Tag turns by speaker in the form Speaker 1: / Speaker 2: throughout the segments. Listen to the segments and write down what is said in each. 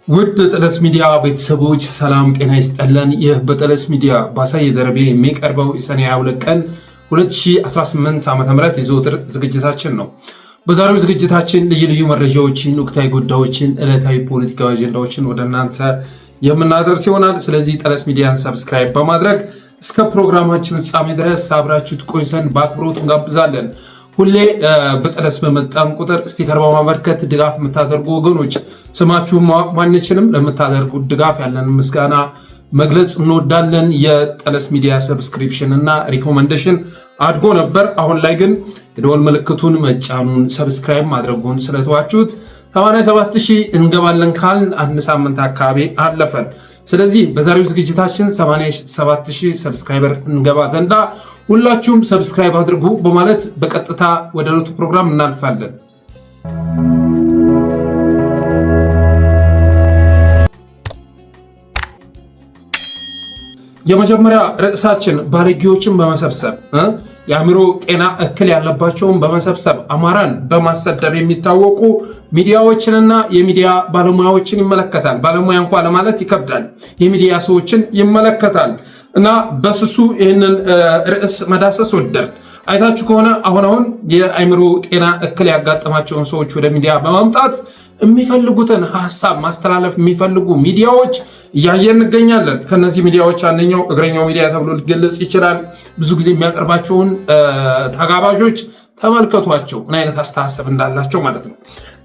Speaker 1: ውድ ጠለስ ሚዲያ ቤተሰቦች ሰላም ጤና ይስጥልን። ይህ በጠለስ ሚዲያ ባሳየ ደረቤ የሚቀርበው የሰኔ 22 ቀን 2018 ዓ.ም የዘወትር ዝግጅታችን ነው። በዛሬው ዝግጅታችን ልዩ ልዩ መረጃዎችን፣ ወቅታዊ ጉዳዮችን፣ ዕለታዊ ፖለቲካዊ አጀንዳዎችን ወደ እናንተ የምናደርስ ይሆናል። ስለዚህ ጠለስ ሚዲያን ሰብስክራይብ በማድረግ እስከ ፕሮግራማችን ፍጻሜ ድረስ አብራችሁ ትቆዩ ዘንድ በአክብሮት እንጋብዛለን። ሁሌ በጠለስ በመጣን ቁጥር ስቲከር በማበርከት ድጋፍ የምታደርጉ ወገኖች ስማችሁን ማወቅ ማንችልም። ለምታደርጉት ድጋፍ ያለን ምስጋና መግለጽ እንወዳለን። የጠለስ ሚዲያ ሰብስክሪፕሽን እና ሪኮመንዴሽን አድጎ ነበር። አሁን ላይ ግን የደወል ምልክቱን መጫኑን ሰብስክራይብ ማድረጉን ስለተዋችሁት 87,000 እንገባለን ካልን አንድ ሳምንት አካባቢ አለፈን። ስለዚህ በዛሬው ዝግጅታችን 87,000 ሰብስክራይበር እንገባ ዘንዳ ሁላችሁም ሰብስክራይብ አድርጉ በማለት በቀጥታ ወደ ዕለቱ ፕሮግራም እናልፋለን። የመጀመሪያ ርዕሳችን ባለጌዎችን በመሰብሰብ የአእምሮ ጤና እክል ያለባቸውን በመሰብሰብ አማራን በማሰደብ የሚታወቁ ሚዲያዎችንና የሚዲያ ባለሙያዎችን ይመለከታል። ባለሙያ እንኳን ለማለት ይከብዳል። የሚዲያ ሰዎችን ይመለከታል እና በስሱ ይህንን ርዕስ መዳሰስ ወደር አይታችሁ ከሆነ አሁን የአእምሮ ጤና እክል ያጋጠማቸውን ሰዎች ወደ ሚዲያ በማምጣት የሚፈልጉትን ሀሳብ ማስተላለፍ የሚፈልጉ ሚዲያዎች እያየን እንገኛለን። ከነዚህ ሚዲያዎች አንደኛው እግረኛው ሚዲያ ተብሎ ሊገለጽ ይችላል። ብዙ ጊዜ የሚያቀርባቸውን ተጋባዦች ተመልከቷቸው፣ ምን አይነት አስተሳሰብ እንዳላቸው ማለት ነው።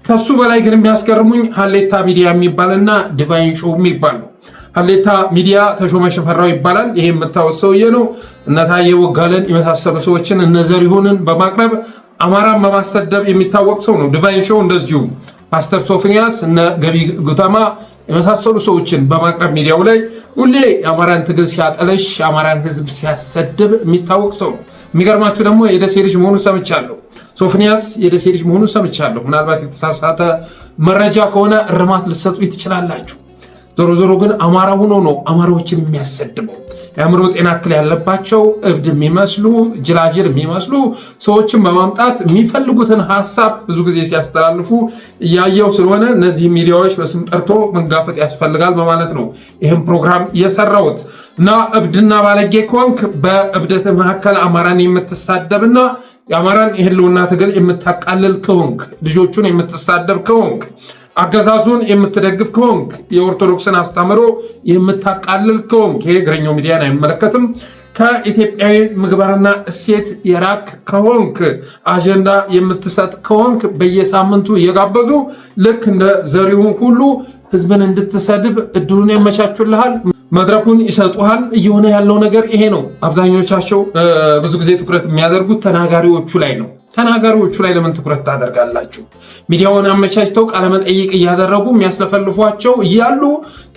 Speaker 1: ከሱ በላይ ግን የሚያስገርሙኝ ሀሌታ ሚዲያ የሚባልና ዲቫይን ሾው የሚባል ነው። ሀሌታ ሚዲያ ተሾመ ሽፈራው ይባላል። ይሄ የምታወስ ሰውዬ ነው። እነ ታዬ ወጋለን የመሳሰሉ ሰዎችን እነ ዘሪሁንን በማቅረብ አማራን በማሰደብ የሚታወቅ ሰው ነው። ዲቫይን ሾው እንደዚሁ ፓስተር ሶፎንያስ እነ ገቢ ጉተማ የመሳሰሉ ሰዎችን በማቅረብ ሚዲያው ላይ ሁሌ የአማራን ትግል ሲያጠለሽ የአማራን ሕዝብ ሲያሰድብ የሚታወቅ ሰው ነው። የሚገርማችሁ ደግሞ የደሴ ልጅ መሆኑን ሰምቻለሁ። ሶፎንያስ የደሴ ልጅ መሆኑን ሰምቻለሁ። ምናልባት የተሳሳተ መረጃ ከሆነ እርማት ልትሰጡ ትችላላችሁ። ዞሮ ዞሮ ግን አማራ ሆኖ ነው አማራዎችን የሚያሰድበው። የአእምሮ ጤና እክል ያለባቸው እብድ የሚመስሉ ጅላጅል የሚመስሉ ሰዎችን በማምጣት የሚፈልጉትን ሀሳብ ብዙ ጊዜ ሲያስተላልፉ እያየው ስለሆነ እነዚህ ሚዲያዎች በስም ጠርቶ መጋፈጥ ያስፈልጋል በማለት ነው ይህም ፕሮግራም የሰራሁት እና እብድና ባለጌ ከሆንክ በእብደት መካከል አማራን የምትሳደብና የአማራን የህልውና ትግል የምታቃልል ከሆንክ ልጆቹን የምትሳደብ ከሆንክ አገዛዙን የምትደግፍ ከሆንክ የኦርቶዶክስን አስተምሮ የምታቃልል ከሆንክ ይሄ እግረኛው ሚዲያን አይመለከትም። ከኢትዮጵያዊ ምግባርና እሴት የራክ ከሆንክ አጀንዳ የምትሰጥ ከሆንክ በየሳምንቱ እየጋበዙ ልክ እንደ ዘሪሁን ሁሉ ህዝብን እንድትሰድብ እድሉን ያመቻቹልሃል፣ መድረኩን ይሰጡሃል። እየሆነ ያለው ነገር ይሄ ነው። አብዛኞቻቸው ብዙ ጊዜ ትኩረት የሚያደርጉት ተናጋሪዎቹ ላይ ነው። ተናጋሪዎቹ ላይ ለምን ትኩረት ታደርጋላችሁ? ሚዲያውን አመቻችተው ቃለመጠይቅ እያደረጉ የሚያስለፈልፏቸው እያሉ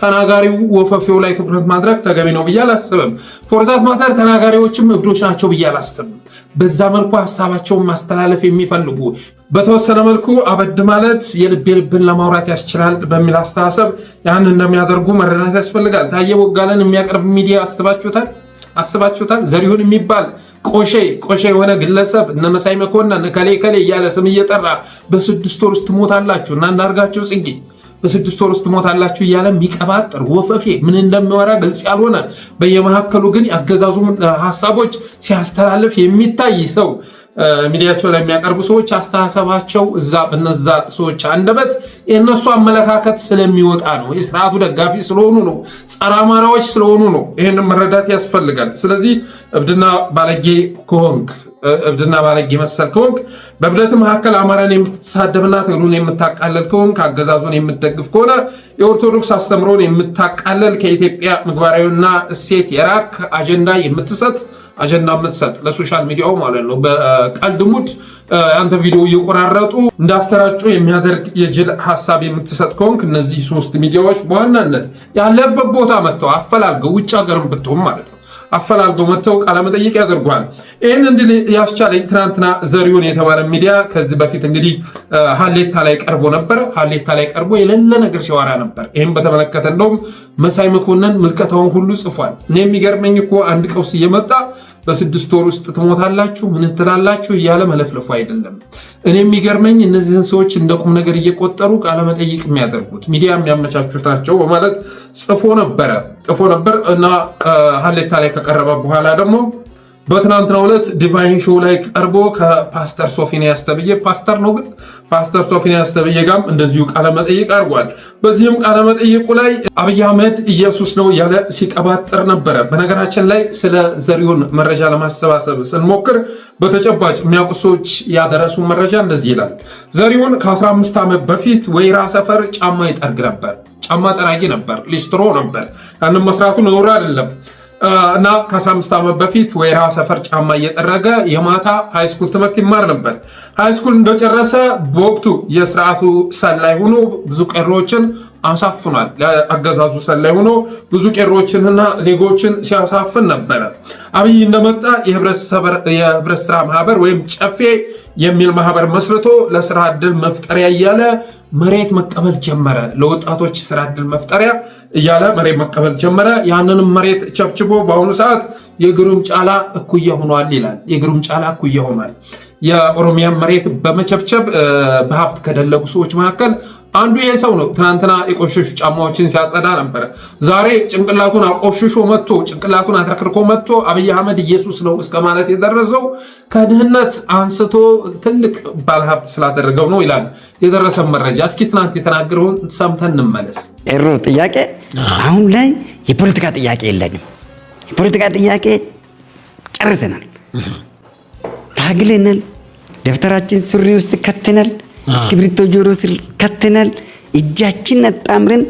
Speaker 1: ተናጋሪው ወፈፌው ላይ ትኩረት ማድረግ ተገቢ ነው ብዬ አላስብም። ፎርዛት ማተር ተናጋሪዎችም እብዶች ናቸው ብዬ አላስብም። በዛ መልኩ ሀሳባቸውን ማስተላለፍ የሚፈልጉ በተወሰነ መልኩ አበድ ማለት የልብን ለማውራት ያስችላል በሚል አስተሳሰብ ያን እንደሚያደርጉ መረዳት ያስፈልጋል። ታዬ ወጋለን የሚያቀርብ ሚዲያ አስባችሁታል? ዘሪሁን የሚባል ቆሼ የሆነ ግለሰብ እነ መሳይ መኮንን ከሌ እያለ ስም እየጠራ በ6 ወር ውስጥ ትሞታላችሁ እና አንዳርጋቸው ጽጌ በ6 ወር ውስጥ ትሞታላችሁ እያለ የሚቀባጥር ወፈፌ ምን እንደሚወራ ግልጽ ያልሆነ በየመካከሉ ግን ያገዛዙ ሀሳቦች ሲያስተላልፍ የሚታይ ሰው ሚዲያቸው ላይ የሚያቀርቡ ሰዎች አስተሳሰባቸው እዛ በነዛ ሰዎች አንደበት የነሱ አመለካከት ስለሚወጣ ነው። የስርዓቱ ደጋፊ ስለሆኑ ነው። ጸረ አማራዎች ስለሆኑ ነው። ይህንን መረዳት ያስፈልጋል። ስለዚህ እብድና ባለጌ መሰል ከሆንክ በእብደት መካከል አማራን የምትሳደብና ትግሉን የምታቃለል ከሆንክ አገዛዙን የምትደግፍ ከሆነ የኦርቶዶክስ አስተምሮን የምታቃለል ከኢትዮጵያ ምግባራዊና እሴት የራክ አጀንዳ የምትሰጥ ለሶሻል ሚዲያው ማለት ነው በቀልድ ሙድ አንተ ቪዲዮ እየቆራረጡ እንዳሰራጩ የሚያደርግ የጅል ሐሳብ የምትሰጥ ከሆንክ እነዚህ 3 ሚዲያዎች በዋናነት ያለበት ቦታ መጥተው አፈላልገው ውጭ ሀገርም ብትሆን ማለት ነው አፈላልገው መጥተው ቃለመጠይቅ ያደርጓል። ይህን እንዲህ ያስቻለኝ ትናንትና ዘሪሁን የተባለ ሚዲያ ከዚህ በፊት እንግዲህ ሀሌታ ላይ ቀርቦ ነበር። ሀሌታ ላይ ቀርቦ የሌለ ነገር ሲዋራ ነበር። ይህም በተመለከተ እንደውም መሳይ መኮንን ምልከታውን ሁሉ ጽፏል። እኔ የሚገርመኝ እኮ አንድ ቀውስ እየመጣ በ6 ወር ውስጥ ትሞታላችሁ ምን ትላላችሁ እያለ መለፍለፉ አይደለም። እኔ የሚገርመኝ እነዚህን ሰዎች እንደ ቁም ነገር እየቆጠሩ ቃለ መጠይቅ የሚያደርጉት ሚዲያ የሚያመቻቹት ናቸው በማለት ጽፎ ነበር እና ሀሌታ ላይ ከቀረበ በኋላ ደግሞ በትናንትናው ዕለት ዲቫይን ሾው ላይ ቀርቦ ከፓስተር ሶፊንያስ ተብዬ ፓስተር ነው ግን ፓስተር ሶፊንያስ ተብዬ ጋም እንደዚሁ ቃለ መጠይቅ አድርጓል። በዚህም ቃለ መጠይቁ ላይ አብይ አህመድ ኢየሱስ ነው ያለ ሲቀባጥር ነበረ። በነገራችን ላይ ስለ ዘሪሁን መረጃ ለማሰባሰብ ስንሞክር በተጨባጭ የሚያውቁ ሰዎች ያደረሱ መረጃ እንደዚህ ይላል። ዘሪሁን ከ15 ዓመት በፊት ወይራ ሰፈር ጫማ ይጠርግ ነበር። ጫማ ጠራጊ ነበር፣ ሊስትሮ ነበር። ያንን መስራቱ ነውር አይደለም። እና ከ15 ዓመት በፊት ወይራ ሰፈር ጫማ እየጠረገ የማታ ሃይስኩል ትምህርት ይማር ነበር። ሃይስኩል እንደጨረሰ በወቅቱ የስርዓቱ ሰላይ ሆኖ ብዙ ቄሮችን አሳፍኗል። ለአገዛዙ ሰላይ ሆኖ ብዙ ቄሮችንና ዜጎችን ሲያሳፍን ነበረ። አብይ እንደመጣ የህብረት ስራ ማህበር ወይም ጨፌ የሚል ማህበር መስርቶ ለስራ ዕድል መፍጠሪያ እያለ መሬት መቀበል ጀመረ። ለወጣቶች ስራ ዕድል መፍጠሪያ እያለ መሬት መቀበል ጀመረ። ያንንም መሬት ቸብችቦ በአሁኑ ሰዓት የግሩም ጫላ እኩያ ሆኗል ይላል። የግሩም ጫላ እኩያ ሆኗል። የኦሮሚያን መሬት በመቸብቸብ በሀብት ከደለጉ ሰዎች መካከል አንዱ ይሄ ሰው ነው። ትናንትና የቆሸሹ ጫማዎችን ሲያጸዳ ነበር። ዛሬ ጭንቅላቱን አቆሽሾ መጥቶ ጭንቅላቱን አትረክርኮ መጥቶ አብይ አህመድ ኢየሱስ ነው እስከ ማለት የደረሰው ከድህነት አንስቶ ትልቅ ባለሀብት ስላደረገው ነው ይላል የደረሰ መረጃ። እስኪ ትናንት የተናገረውን ሰምተን እንመለስ።
Speaker 2: ኤሮ ጥያቄ አሁን ላይ የፖለቲካ ጥያቄ የለንም። የፖለቲካ ጥያቄ ጨርሰናል፣ ታግለናል፣ ደብተራችን ሱሪ ውስጥ ከተናል፣ እስክሪብቶ ጆሮ ስር ከተናል፣ እጃችን አጣምረን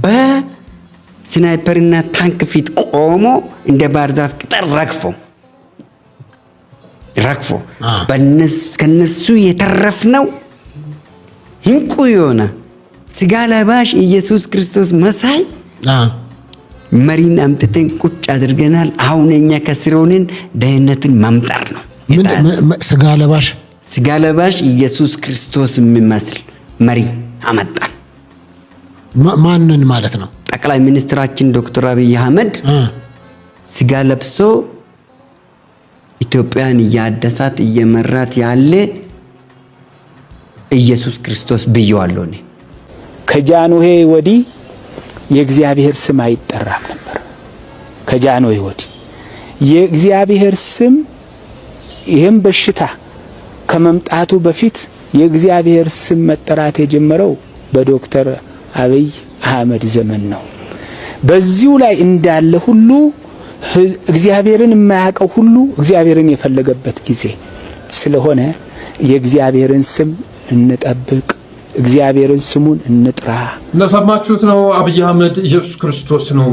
Speaker 2: በስናይፐርና ታንክ ፊት ቆሞ እንደ ባህር ዛፍ ቅጠል ረግፎ ከነሱ የተረፍነው እንቁ የሆነ ስጋ ለባሽ ኢየሱስ ክርስቶስ መሳይ መሪን አምጥተን ቁጭ አድርገናል። አሁን እኛ ከስር ሆነን ደህንነትን ማምጣር ነው። ስጋ ለባሽ ኢየሱስ ክርስቶስ የሚመስል መሪ አመጣን።
Speaker 3: ማንን ማለት ነው?
Speaker 2: ጠቅላይ ሚኒስትራችን ዶክተር አብይ አህመድ ስጋ ለብሶ ኢትዮጵያን እያደሳት እየመራት ያለ ኢየሱስ ክርስቶስ ብየዋለሁ። እኔ
Speaker 4: ከጃንሆይ ወዲህ የእግዚአብሔር ስም አይጠራም ነበር። ከጃንሆይ ወዲህ የእግዚአብሔር ስም ይሄን በሽታ ከመምጣቱ በፊት የእግዚአብሔር ስም መጠራት የጀመረው በዶክተር አብይ አህመድ ዘመን ነው። በዚሁ ላይ እንዳለ ሁሉ እግዚአብሔርን የማያውቀው ሁሉ እግዚአብሔርን የፈለገበት ጊዜ ስለሆነ የእግዚአብሔርን ስም እንጠብቅ፣ እግዚአብሔርን ስሙን እንጥራ።
Speaker 1: እንደሰማችሁት ነው። አብይ አህመድ ኢየሱስ ክርስቶስ ነው።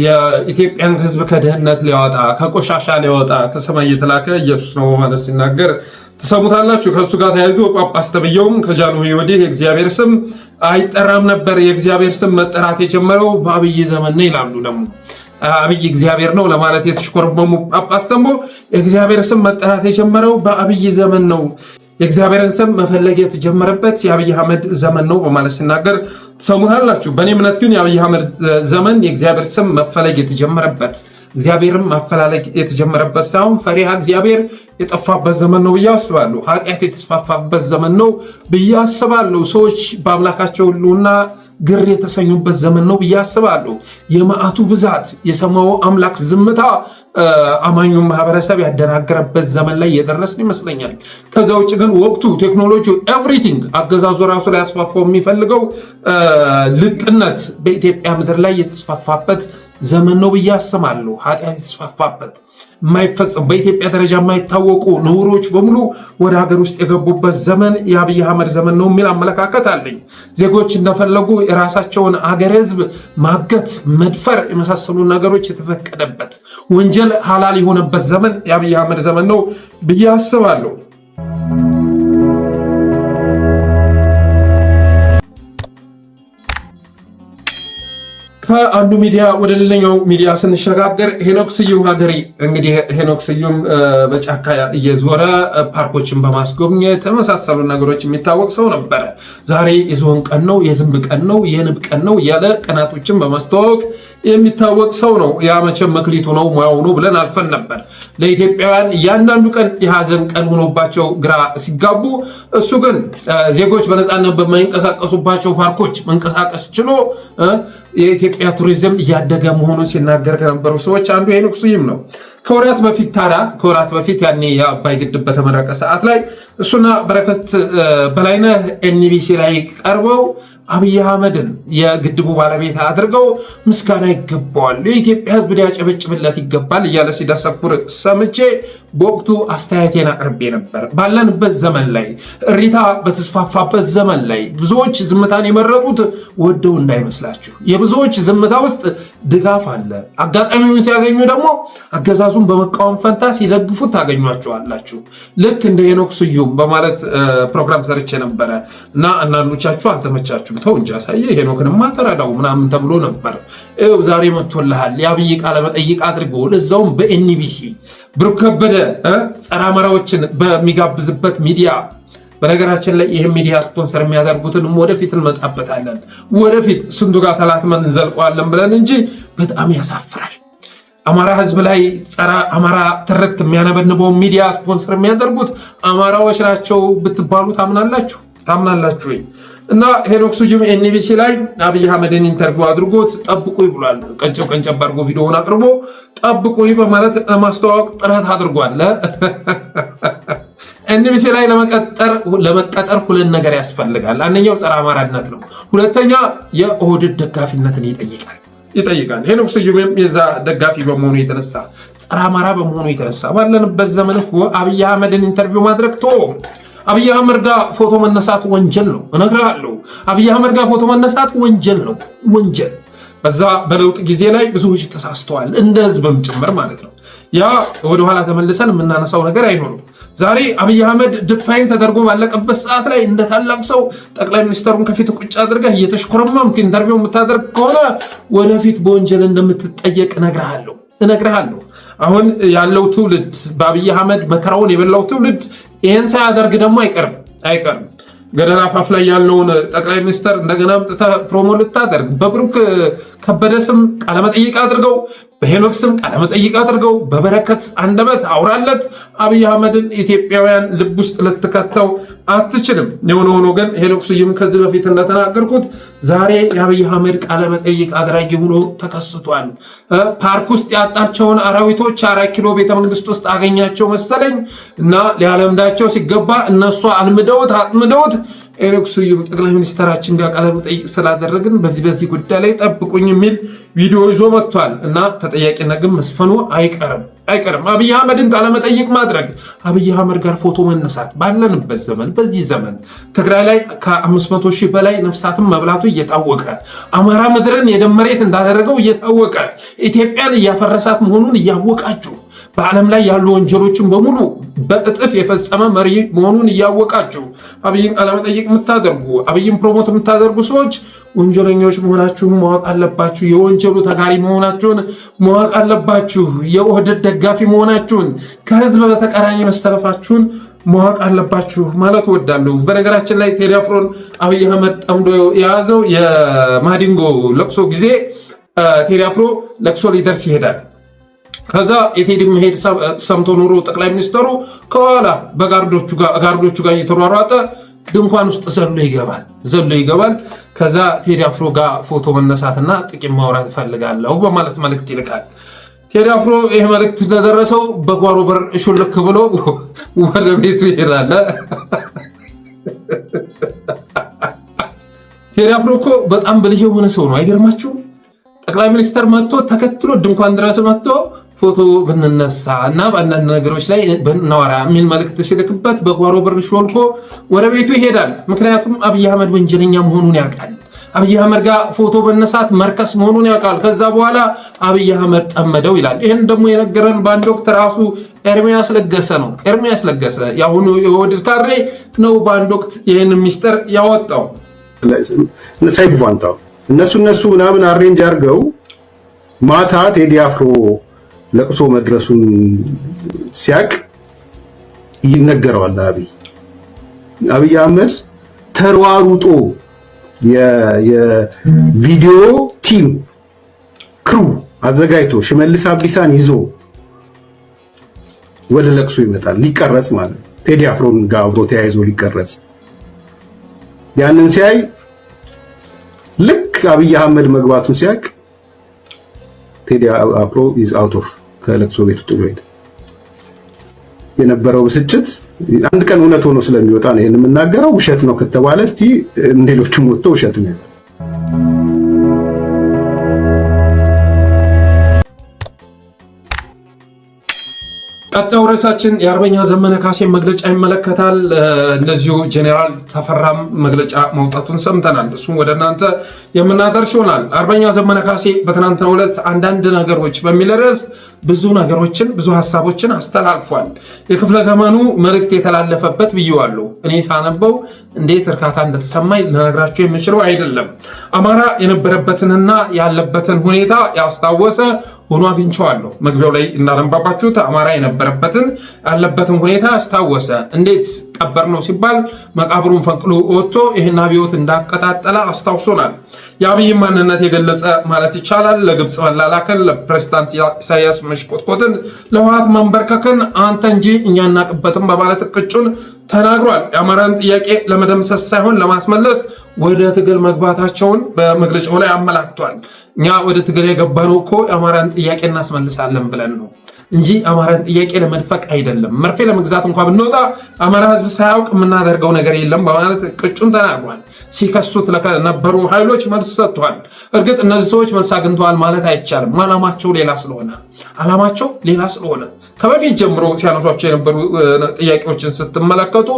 Speaker 1: የኢትዮጵያን ሕዝብ ከድህነት ሊያወጣ ከቆሻሻ ሊያወጣ ከሰማይ የተላከ ኢየሱስ ነው ማለት ሲናገር ተሰሙታላችሁ። ከሱ ጋር ተያይዞ ጳጳስ ተብየውም ከጃንሆይ ወዲህ የእግዚአብሔር ስም አይጠራም ነበር። የእግዚአብሔር ስም መጠራት የጀመረው በአብይ ዘመን ነው ይላሉ። ደግሞ አብይ እግዚአብሔር ነው ለማለት የተሽኮረመሙ ጳጳስ ደግሞ የእግዚአብሔር ስም መጠራት የጀመረው በአብይ ዘመን ነው፣ የእግዚአብሔርን ስም መፈለግ የተጀመረበት የአብይ አህመድ ዘመን ነው በማለት ሲናገር ተሰሙታላችሁ። በእኔ እምነት ግን የአብይ አህመድ ዘመን የእግዚአብሔር ስም መፈለግ የተጀመረበት እግዚአብሔርም ማፈላለግ የተጀመረበት ሳይሆን ፈሪሃ እግዚአብሔር የጠፋበት ዘመን ነው ብዬ አስባለሁ። ኃጢአት የተስፋፋበት ዘመን ነው ብዬ አስባለሁ። ሰዎች በአምላካቸው ሁሉና ግር የተሰኙበት ዘመን ነው ብዬ አስባለሁ። የመዓቱ ብዛት፣ የሰማዩ አምላክ ዝምታ አማኙን ማህበረሰብ ያደናገረበት ዘመን ላይ የደረስን ይመስለኛል። ከዛ ውጭ ግን ወቅቱ፣ ቴክኖሎጂው፣ ኤቭሪቲንግ አገዛዙ ራሱ ላይ ያስፋፋው የሚፈልገው ልቅነት በኢትዮጵያ ምድር ላይ የተስፋፋበት ዘመን ነው ብዬ አስባለሁ። ኃጢአት የተስፋፋበት የማይፈጽም በኢትዮጵያ ደረጃ የማይታወቁ ነውሮች በሙሉ ወደ ሀገር ውስጥ የገቡበት ዘመን የአብይ አህመድ ዘመን ነው የሚል አመለካከት አለኝ። ዜጎች እንደፈለጉ የራሳቸውን አገር ህዝብ ማገት፣ መድፈር የመሳሰሉ ነገሮች የተፈቀደበት ወንጀል ሐላል የሆነበት ዘመን የአብይ አህመድ ዘመን ነው ብዬ አስባለሁ። ከአንዱ ሚዲያ ወደ ሌላኛው ሚዲያ ስንሸጋገር ሄኖክ ስዩም ሀገሬ እንግዲህ ሄኖክ ስዩም በጫካ እየዞረ ፓርኮችን በማስጎብኘት ተመሳሰሉ ነገሮች የሚታወቅ ሰው ነበረ። ዛሬ የዝሆን ቀን ነው፣ የዝንብ ቀን ነው፣ የንብ ቀን ነው ያለ ቀናቶችን በማስተዋወቅ የሚታወቅ ሰው ነው። ያ መቼም መክሊቱ ነው ሙያው ነው ብለን አልፈን ነበር። ለኢትዮጵያውያን እያንዳንዱ ቀን የሀዘን ቀን ሆኖባቸው ግራ ሲጋቡ፣ እሱ ግን ዜጎች በነፃነት በማይንቀሳቀሱባቸው ፓርኮች መንቀሳቀስ ችሎ የኢትዮጵያ ቱሪዝም እያደገ መሆኑን ሲናገር ከነበሩ ሰዎች አንዱ ሄኖክ ስዩም ነው። ከወራት በፊት ያኔ የአባይ ግድብ በተመረቀ ሰዓት ላይ እሱና በረከት በላይነህ ኤንቢሲ ላይ ቀርበው አብይ አህመድን የግድቡ ባለቤት አድርገው ምስጋና ይገባዋል፣ የኢትዮጵያ ሕዝብ ሊያጨበጭብለት ይገባል እያለ ሲደሰኩር ሰምቼ በወቅቱ አስተያየቴን አቅርቤ ነበር። ባለንበት ዘመን ላይ እሪታ በተስፋፋበት ዘመን ላይ ብዙዎች ዝምታን የመረጡት ወደው እንዳይመስላችሁ። የብዙዎች ዝምታ ውስጥ ድጋፍ አለ። አጋጣሚውን ሲያገኙ ደግሞ አገዛዙን በመቃወም ፈንታ ሲደግፉት ታገኟቸዋላችሁ። ልክ እንደ ሄኖክ ስዩም በማለት ፕሮግራም ሰርቼ ነበረ እና አንዳንዶቻችሁ አልተመቻችሁ ተው እንጂ አሳየ ሄኖክንማ ተረዳው ምናምን ተብሎ ነበር። ዛሬ መጥቶልሃል የአብይ ቃለ መጠይቅ አድርጎ ለዛውም በኤንቢሲ ብሩክ ከበደ ጸረ አማራዎችን በሚጋብዝበት ሚዲያ። በነገራችን ላይ ይህ ሚዲያ ስፖንሰር የሚያደርጉትን ወደፊት እንመጣበታለን። ወደፊት ስንቱ ጋር ተላትመን እንዘልቀዋለን ብለን እንጂ በጣም ያሳፍራል። አማራ ህዝብ ላይ ጸረ አማራ ትርክት የሚያነበንበው ሚዲያ ስፖንሰር የሚያደርጉት አማራዎች ናቸው ብትባሉ ታምናላችሁ ወይ? እና ሄኖክ ስዩም ኤንቢሲ ላይ አብይ አህመድን ኢንተርቪው አድርጎት ጠብቁኝ ብሏል። ቀንጨብ አድርጎ ቪዲዮውን አቅርቦ ጠብቁኝ በማለት ለማስተዋወቅ ጥረት አድርጓል። ኤንቢሲ ላይ ለመቀጠር ሁለት ነገር ያስፈልጋል። አንደኛው ጸረ አማራነት ነው። ሁለተኛ የኦህዴድ ደጋፊነትን ይጠይቃል። ሄኖክ ስዩምም የዛ ደጋፊ በመሆኑ የተነሳ ጸረ አማራ በመሆኑ የተነሳ ባለንበት ዘመን አብይ አህመድን ኢንተርቪው ማድረግ አብይ አህመድ ጋር ፎቶ መነሳት ወንጀል ነው። እነግርሃለሁ። አብይ አህመድ ጋር ፎቶ መነሳት ወንጀል ነው። በዛ በለውጥ ጊዜ ላይ ብዙዎች ተሳስተዋል፣ እንደ ህዝብም ጭምር ማለት ነው። ያ ወደኋላ ተመልሰን የምናነሳው ነገር አይኖርም። ዛሬ አብይ አህመድ ድፋይን ተደርጎ ባለቀበት ሰዓት ላይ እንደ ታላቅ ሰው ጠቅላይ ሚኒስትሩን ከፊት ቁጭ አድርገህ እየተሽኮረመምክ ኢንተርቪው የምታደርግ ከሆነ ወደፊት በወንጀል እንደምትጠየቅ እነግርሃለሁ። አሁን ያለው ትውልድ በአብይ አህመድ መከራውን የበላው ትውልድ ይህን ሳያደርግ ደግሞ አይቀርም። ገደል አፋፍ ላይ ያለውን ጠቅላይ ሚኒስትር እንደገና አምጥተህ ፕሮሞ ልታደርግ በብሩክ ከበደ ስም ቃለመጠይቅ አድርገው፣ በሄኖክ ስም ቃለመጠይቅ አድርገው፣ በበረከት አንደበት አውራለት አብይ አህመድን ኢትዮጵያውያን ልብ ውስጥ ልትከተው አትችልም። የሆነ ሆኖ ግን ሄኖክ ስዩም ከዚህ በፊት እንደተናገርኩት ዛሬ የአብይ አህመድ ቃለመጠይቅ አድራጊ ሆኖ ተከስቷል። ፓርክ ውስጥ ያጣቸውን አራዊቶች 4 ኪሎ ቤተመንግስት ውስጥ አገኛቸው መሰለኝ እና ሊያለምዳቸው ሲገባ እነሱ አጥምደውት ሄኖክ ስዩም ጠቅላይ ሚኒስትራችን ጋር ቃለ መጠይቅ ስላደረግን በዚህ ጉዳይ ላይ ጠብቁኝ የሚል ቪዲዮ ይዞ መጥቷል እና ተጠያቂነት ግን መስፈኑ አይቀርም። አብይ አህመድን ቃለ መጠይቅ ማድረግ፣ አብይ አህመድ ጋር ፎቶ መነሳት ባለንበት ዘመን በዚህ ዘመን ትግራይ ላይ ከ500 ሺህ በላይ ነፍሳትን መብላቱ እየታወቀ አማራ ምድርን የደም መሬት እንዳደረገው እየታወቀ ኢትዮጵያን እያፈረሳት መሆኑን እያወቃችሁ በዓለም ላይ ያሉ ወንጀሎችን በሙሉ በእጥፍ የፈጸመ መሪ መሆኑን እያወቃችሁ አብይን ቃለመጠይቅ የምታደርጉ አብይን ፕሮሞት የምታደርጉ ሰዎች ወንጀለኞች መሆናችሁን ማወቅ አለባችሁ። የወንጀሉ ተጋሪ መሆናችሁን ማወቅ አለባችሁ። የኦህዴድ ደጋፊ መሆናችሁን፣ ከህዝብ በተቃራኒ መሰለፋችሁን ማወቅ አለባችሁ ማለት እወዳለሁ። በነገራችን ላይ ቴዲ አፍሮን አብይ አህመድ ጠምዶ የያዘው የማዲንጎ ለቅሶ ጊዜ ቴዲ አፍሮ ለቅሶ ሊደርስ ይሄዳል። ከዛ የቴዲ መሄድ ሰምቶ ኖሮ ጠቅላይ ሚኒስትሩ ከኋላ በጋርዶቹ ጋር እየተሯሯጠ ድንኳን ውስጥ ዘሎ ይገባል። ከዛ ቴዲ አፍሮ ጋር ፎቶ መነሳትና ጥቂት ማውራት እፈልጋለሁ በማለት መልእክት ይልካል። ቴዲ አፍሮ ይህ መልእክት እንደደረሰው በጓሮ በር ሹልክ ብሎ ወደ ቤቱ ይሄዳል። ቴዲ አፍሮ እኮ በጣም ብልህ የሆነ ሰው ነው። አይገርማችሁም? ጠቅላይ ሚኒስትር መጥቶ ተከትሎ ድንኳን ድረስ መጥቶ ፎቶ ብንነሳ እና በአንዳንድ ነገሮች ላይ ብናወራ የሚል መልእክት ሲልክበት በጓሮ በር ሾልኮ ወደ ቤቱ ይሄዳል። ምክንያቱም አብይ አህመድ ወንጀለኛ መሆኑን ያውቃል። አብይ አህመድ ጋር ፎቶ በነሳት መርከስ መሆኑን ያውቃል። ከዛ በኋላ አብይ አህመድ ጠመደው ይላል። ይህን ደግሞ የነገረን በአንድ ወቅት ራሱ ኤርሚያስ ለገሰ ነው። ኤርሚያስ ለገሰ የአሁኑ የኦህዴድ ካድሬ ነው። በአንድ ወቅት ይህን ሚስጥር ያወጣው።
Speaker 5: ሰይፉ ፋንታሁን እነሱ ምናምን አሬንጅ አድርገው ማታ ቴዲ አፍሮ ለቅሶ መድረሱን ሲያቅ ይነገረዋል። አብይ አህመድ ተሯሩጦ የቪዲዮ ቲም ክሩ አዘጋጅቶ ሽመልስ አብዲሳን ይዞ ወደ ለቅሶ ይመጣል። ሊቀረጽ ማለት ቴዲ አፍሮን ጋር አብሮ ተያይዞ ሊቀረጽ ያንን ሲያይ ልክ አብይ አህመድ መግባቱን ሲያቅ ቴዲ አፍሮ ኢዝ አውት ኦፍ ከለቅሶ ቤቱ ጥሎ ሄደ። የነበረው ብስጭት አንድ ቀን እውነት ሆኖ ስለሚወጣ ነው ይሄን የምናገረው። ውሸት ነው ከተባለ እስቲ እንደሌሎቹም ወጥተው ውሸት ነው።
Speaker 1: ቀጣዩ ርዕሳችን የአርበኛ ዘመነ ካሴ መግለጫ ይመለከታል። እንደዚሁ ጄኔራል ተፈራም መግለጫ ማውጣቱን ሰምተናል። እሱም ወደ እናንተ የምናደርስ ይሆናል። አርበኛ ዘመነ ካሴ በትናንትናው ዕለት አንዳንድ ነገሮች በሚል ርዕስ ብዙ ነገሮችን ብዙ ሀሳቦችን አስተላልፏል። የክፍለ ዘመኑ መልእክት የተላለፈበት ብዬዋለሁ። እኔ ሳነበው እንዴት እርካታ እንደተሰማኝ ልነግራችሁ የምችለው አይደለም። አማራ የነበረበትንና ያለበትን ሁኔታ ያስታወሰ ሆኖ አግኝቼዋለሁ። መግቢያው ላይ እንዳነባባችሁት አማራ የነበረበትን ያለበትን ሁኔታ ያስታወሰ። እንዴት ቀበር ነው ሲባል መቃብሩን ፈንቅሎ ወጥቶ ይህን አብዮት እንዳቀጣጠለ አስታውሶናል። የአብይን ማንነት የገለጸ ማለት ይቻላል። ለግብፅ መላላክን፣ ለፕሬዝዳንት ኢሳያስ መሽቆጥቆጥን፣ ለህወሓት መንበርከክን አንተ እንጂ እኛ እናቅበትም በማለት እቅጩን ተናግሯል። የአማራን ጥያቄ ለመደምሰስ ሳይሆን ለማስመለስ ወደ ትግል መግባታቸውን በመግለጫው ላይ አመላክቷል። እኛ ወደ ትግል የገባነው እኮ የአማራን ጥያቄ እናስመልሳለን ብለን ነው እንጂ አማራን ጥያቄ ለመድፈቅ አይደለም። መርፌ ለመግዛት እንኳን ብንወጣ አማራ ህዝብ ሳያውቅ የምናደርገው ነገር የለም በማለት ቅጩን ተናግሯል። ሲከሱት ለነበሩ ኃይሎች መልስ ሰጥቷል። እርግጥ እነዚህ ሰዎች መልስ አግኝተዋል ማለት አይቻልም። ዓላማቸው ሌላ ስለሆነ ከበፊት ጀምሮ ሲያነሷቸው የነበሩ ጥያቄዎችን ስትመለከቱ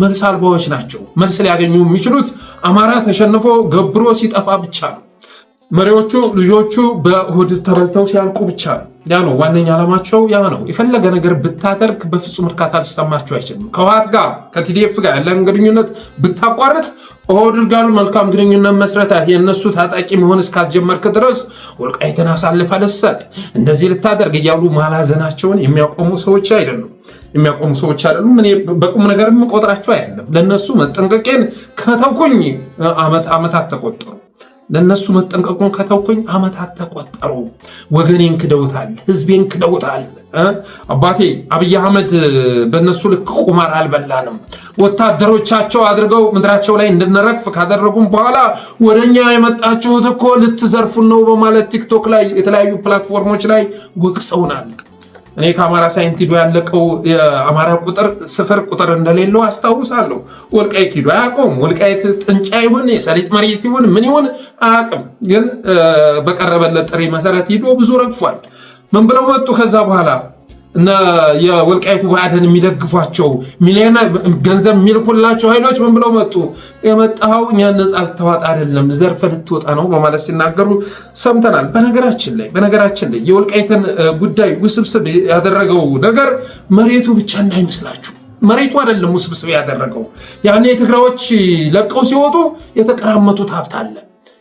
Speaker 1: መልስ አልባዎች ናቸው። መልስ ሊያገኙ የሚችሉት አማራ ተሸንፎ ገብሮ ሲጠፋ ብቻ ነው። መሪዎቹ ልጆቹ በሆድ ተበልተው ሲያልቁ ብቻ ነው። ያ ነው ዋነኛ ዓላማቸው፣ ያ ነው። የፈለገ ነገር ብታደርግ በፍጹም እርካታ ሊሰማቸው አይችልም። ከህወሓት ጋር ከቲዲኤፍ ጋር ያለን ግንኙነት ብታቋርጥ ኦህዴድ ጋር መልካም ግንኙነት መስረታ የነሱ ታጣቂ መሆን እስካልጀመርክ ድረስ ወልቃይትን አሳልፈ ልትሰጥ እንደዚህ ልታደርግ እያሉ ማላዘናቸውን የሚያቆሙ ሰዎች አይደሉም። እኔ በቁም ነገርም ቆጥራቸው አይደለም። ለነሱ መጠንቀቄን ከተውኩኝ ዓመታት ተቆጠሩ። ለነሱ መጠንቀቁን ከተውኩኝ ዓመታት ተቆጠሩ። ወገኔን ክደውታል፣ ህዝቤን ክደውታል። አባቴ አብይ አህመድ በነሱ ልክ ቁማር አልበላንም። ወታደሮቻቸው አድርገው ምድራቸው ላይ እንድንረግፍ ካደረጉም በኋላ ወደኛ የመጣችሁት እኮ ልትዘርፉን ነው በማለት ቲክቶክ ላይ የተለያዩ ፕላትፎርሞች ላይ ወቅሰውናል። እኔ ከአማራ ሳይንት ሂዶ ያለቀው የአማራ ቁጥር ስፍር ቁጥር እንደሌለው አስታውሳለሁ። ወልቃይት ሂዶ አያውቀውም። ወልቃይት ጥንጫ ይሁን የሰሊጥ መሬት ይሁን ምን ይሁን አያውቅም። ግን በቀረበለት ጥሪ መሰረት ሂዶ ብዙ ረግፏል። ምን ብለው መጡ? ከዛ በኋላ እና የወልቃይቱ ባዕድን የሚደግፏቸው ሚሊዮን ገንዘብ የሚልኩላቸው ኃይሎች ምን ብለው መጡ? የመጣው እኛ ነፃ ልታወጣ አይደለም ዘርፈ ልትወጣ ነው በማለት ሲናገሩ ሰምተናል። በነገራችን ላይ የወልቃይትን ጉዳይ ውስብስብ ያደረገው ነገር መሬቱ ብቻ እንዳይመስላችሁ። መሬቱ አይደለም ውስብስብ ያደረገው። ያኔ ትግራዮች ለቀው ሲወጡ የተቀራመቱት ሀብት አለ፣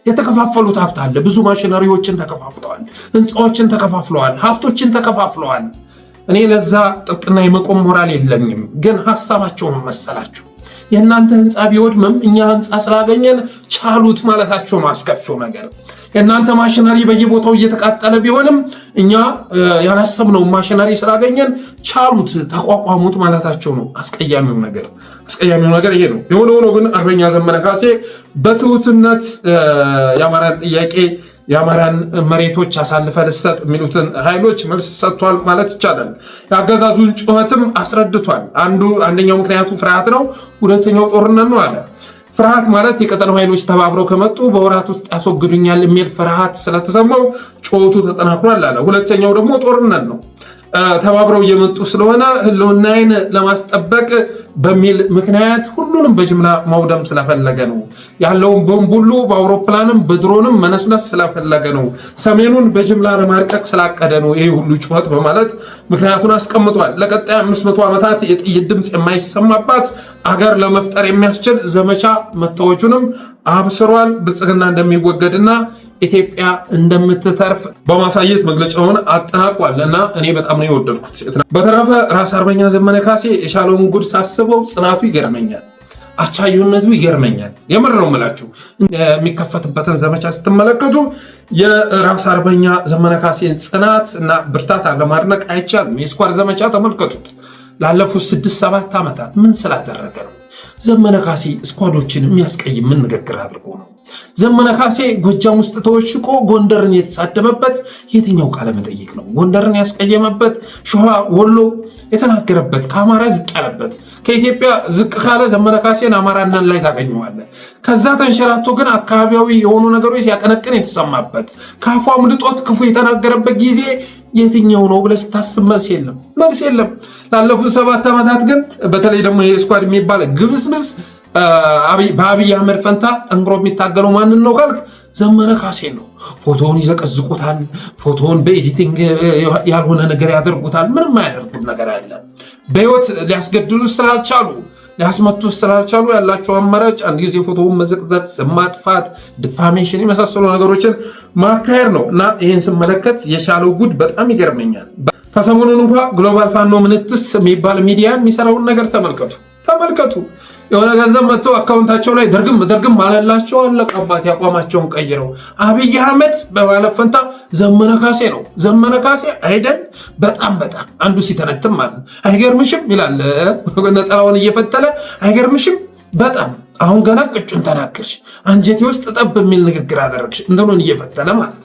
Speaker 1: የተከፋፈሉት ሀብት አለ። ብዙ ማሽነሪዎችን ተከፋፍለዋል፣ ህንፃዎችን ተከፋፍለዋል፣ ሀብቶችን ተከፋፍለዋል። እኔ ለዛ ጥብቅና የመቆም ሞራል የለኝም። ግን ሐሳባቸውን መሰላችሁ የእናንተ ህንፃ ቢወድምም እኛ ህንፃ ስላገኘን ቻሉት ማለታቸው ነው አስከፊው ነገር። የእናንተ ማሽነሪ በየቦታው እየተቃጠለ ቢሆንም እኛ ያላሰብነው ማሽነሪ ስላገኘን ቻሉት ተቋቋሙት ማለታቸው ነው አስቀያሚው ነገር ይሄ ነው። የሆነ ሆኖ ግን አርበኛ ዘመነ ካሴ በትሁትነት የአማራን ጥያቄ የአማራን መሬቶች አሳልፈ ልሰጥ የሚሉትን ኃይሎች መልስ ሰጥቷል ማለት ይቻላል። የአገዛዙን ጩኸትም አስረድቷል። አንደኛው ምክንያቱ ፍርሃት ነው፣ ሁለተኛው ጦርነት ነው አለ። ፍርሃት ማለት የቀጠናው ኃይሎች ተባብረው ከመጡ በወራት ውስጥ ያስወግዱኛል የሚል ፍርሃት ስለተሰማው ጩኸቱ ተጠናክሯል አለ። ሁለተኛው ደግሞ ጦርነት ነው። ተባብረው እየመጡ ስለሆነ ህልውናዬን ለማስጠበቅ በሚል ምክንያት ሁሉንም በጅምላ ማውደም ስለፈለገ ነው። ያለውን ቦምብ ሁሉ በአውሮፕላንም በድሮንም መነስነስ ስለፈለገ ነው። ሰሜኑን በጅምላ ለማርቀቅ ስላቀደ ነው ይህ ሁሉ ጩኸት በማለት ምክንያቱን አስቀምጧል። ለቀጣይ 500 ዓመታት የጥይት ድምፅ የማይሰማባት አገር ለመፍጠር የሚያስችል ዘመቻ መታወጁንም አብስሯል። ብልጽግና እንደሚወገድና ኢትዮጵያ እንደምትተርፍ በማሳየት መግለጫውን አጠናቋል እና እኔ በጣም ነው የወደድኩት። በተረፈ ራስ አርበኛ ዘመነ ካሴ የቻለውን ጉድ ሳስበው ጽናቱ ይገርመኛል፣ አቻዩነቱ ይገርመኛል። የምር ነው የምላችሁ። የሚከፈትበትን ዘመቻ ስትመለከቱ የራስ አርበኛ ዘመነ ካሴን ጽናት እና ብርታት አለማድነቅ አይቻልም። የስኳር ዘመቻ ተመልከቱት። ላለፉት 6-7 ዓመታት ምን ስላደረገ ነው? ዘመነ ካሴ ስኳዶችን የሚያስቀይም ምን ንግግር አድርጎ ነው? ዘመነ ካሴ ጎጃም ውስጥ ተወሽቆ ጎንደርን የተሳደበበት የትኛው ቃለ መጠይቅ ነው? ጎንደርን ያስቀየመበት፣ ሸዋ ወሎ የተናገረበት፣ ከአማራ ዝቅ ያለበት። ከኢትዮጵያ ዝቅ ካለ ዘመነ ካሴን አማራናን ላይ ታገኘዋለህ። ከዛ ተንሸራቶ ግን አካባቢያዊ የሆኑ ነገሮች ሲያቀነቅን የተሰማበት፣ ከአፏ አምልጦት ክፉ የተናገረበት ጊዜ የትኛው ነው ብለህ ስታስብ መልስ የለም። ላለፉት 7 ዓመታት ግን በተለይ ደግሞ የስኳድ የሚባል ግብስብስ በአብይ አህመድ ፈንታ ጠንክሮ የሚታገለው ማንን ነው ካልክ ዘመነ ካሴን ነው። ፎቶውን ይዘቀዝቁታል። ፎቶውን በኤዲቲንግ ያልሆነ ነገር ያደርጉታል። ምንም አያደርጉት ነገር አለ። በህይወት ሊያስገድሉ ስላልቻሉ ሊያስመቱ ስላልቻሉ ያላቸው አማራጭ አንድ ጊዜ ፎቶውን መዘቅዘቅ፣ ስም ማጥፋት፣ ዲፋሜሽን የመሳሰሉ ነገሮችን ማካሄድ ነው እና ይህን ስመለከት የቻለው ጉድ በጣም ይገርመኛል። ከሰሞኑን እንኳ ግሎባል ፋኖ ምንትስ የሚባል ሚዲያ የሚሰራውን ነገር ተመልከቱ። የሆነ ገንዘብ መጥቶ አካውንታቸው ላይ ድርግም አለላቸው። አለቀባት። ያቋማቸውን ቀይረው አብይ አህመድ በማለት ፈንታ ዘመነ ካሴ ነው። ዘመነ ካሴ አይደል? በጣም አንዱ ሲተነትም ማለት አይገርምሽም ይላል ነጠላውን እየፈተለ አይገርምሽም? በጣም አሁን ገና ቅጩን ተናገርሽ፣ አንጀቴ ውስጥ ጠብ የሚል ንግግር አደረግሽ። እንደሆነ እየፈተለ ማለት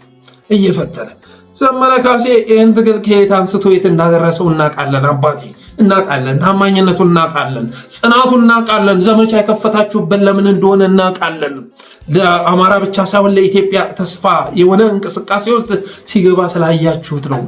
Speaker 1: እየፈተለ ዘመነ ካሴ ይህን ትግል ከየት አንስቶ የት እንዳደረሰው እናውቃለን። አባቴ እናውቃለን። ታማኝነቱን እናውቃለን። ጽናቱን እናውቃለን። ዘመቻ የከፈታችሁበት ለምን እንደሆነ እናውቃለን። ለአማራ ብቻ ሳይሆን ለኢትዮጵያ ተስፋ የሆነ እንቅስቃሴ ውስጥ ሲገባ ስላያችሁት ነው።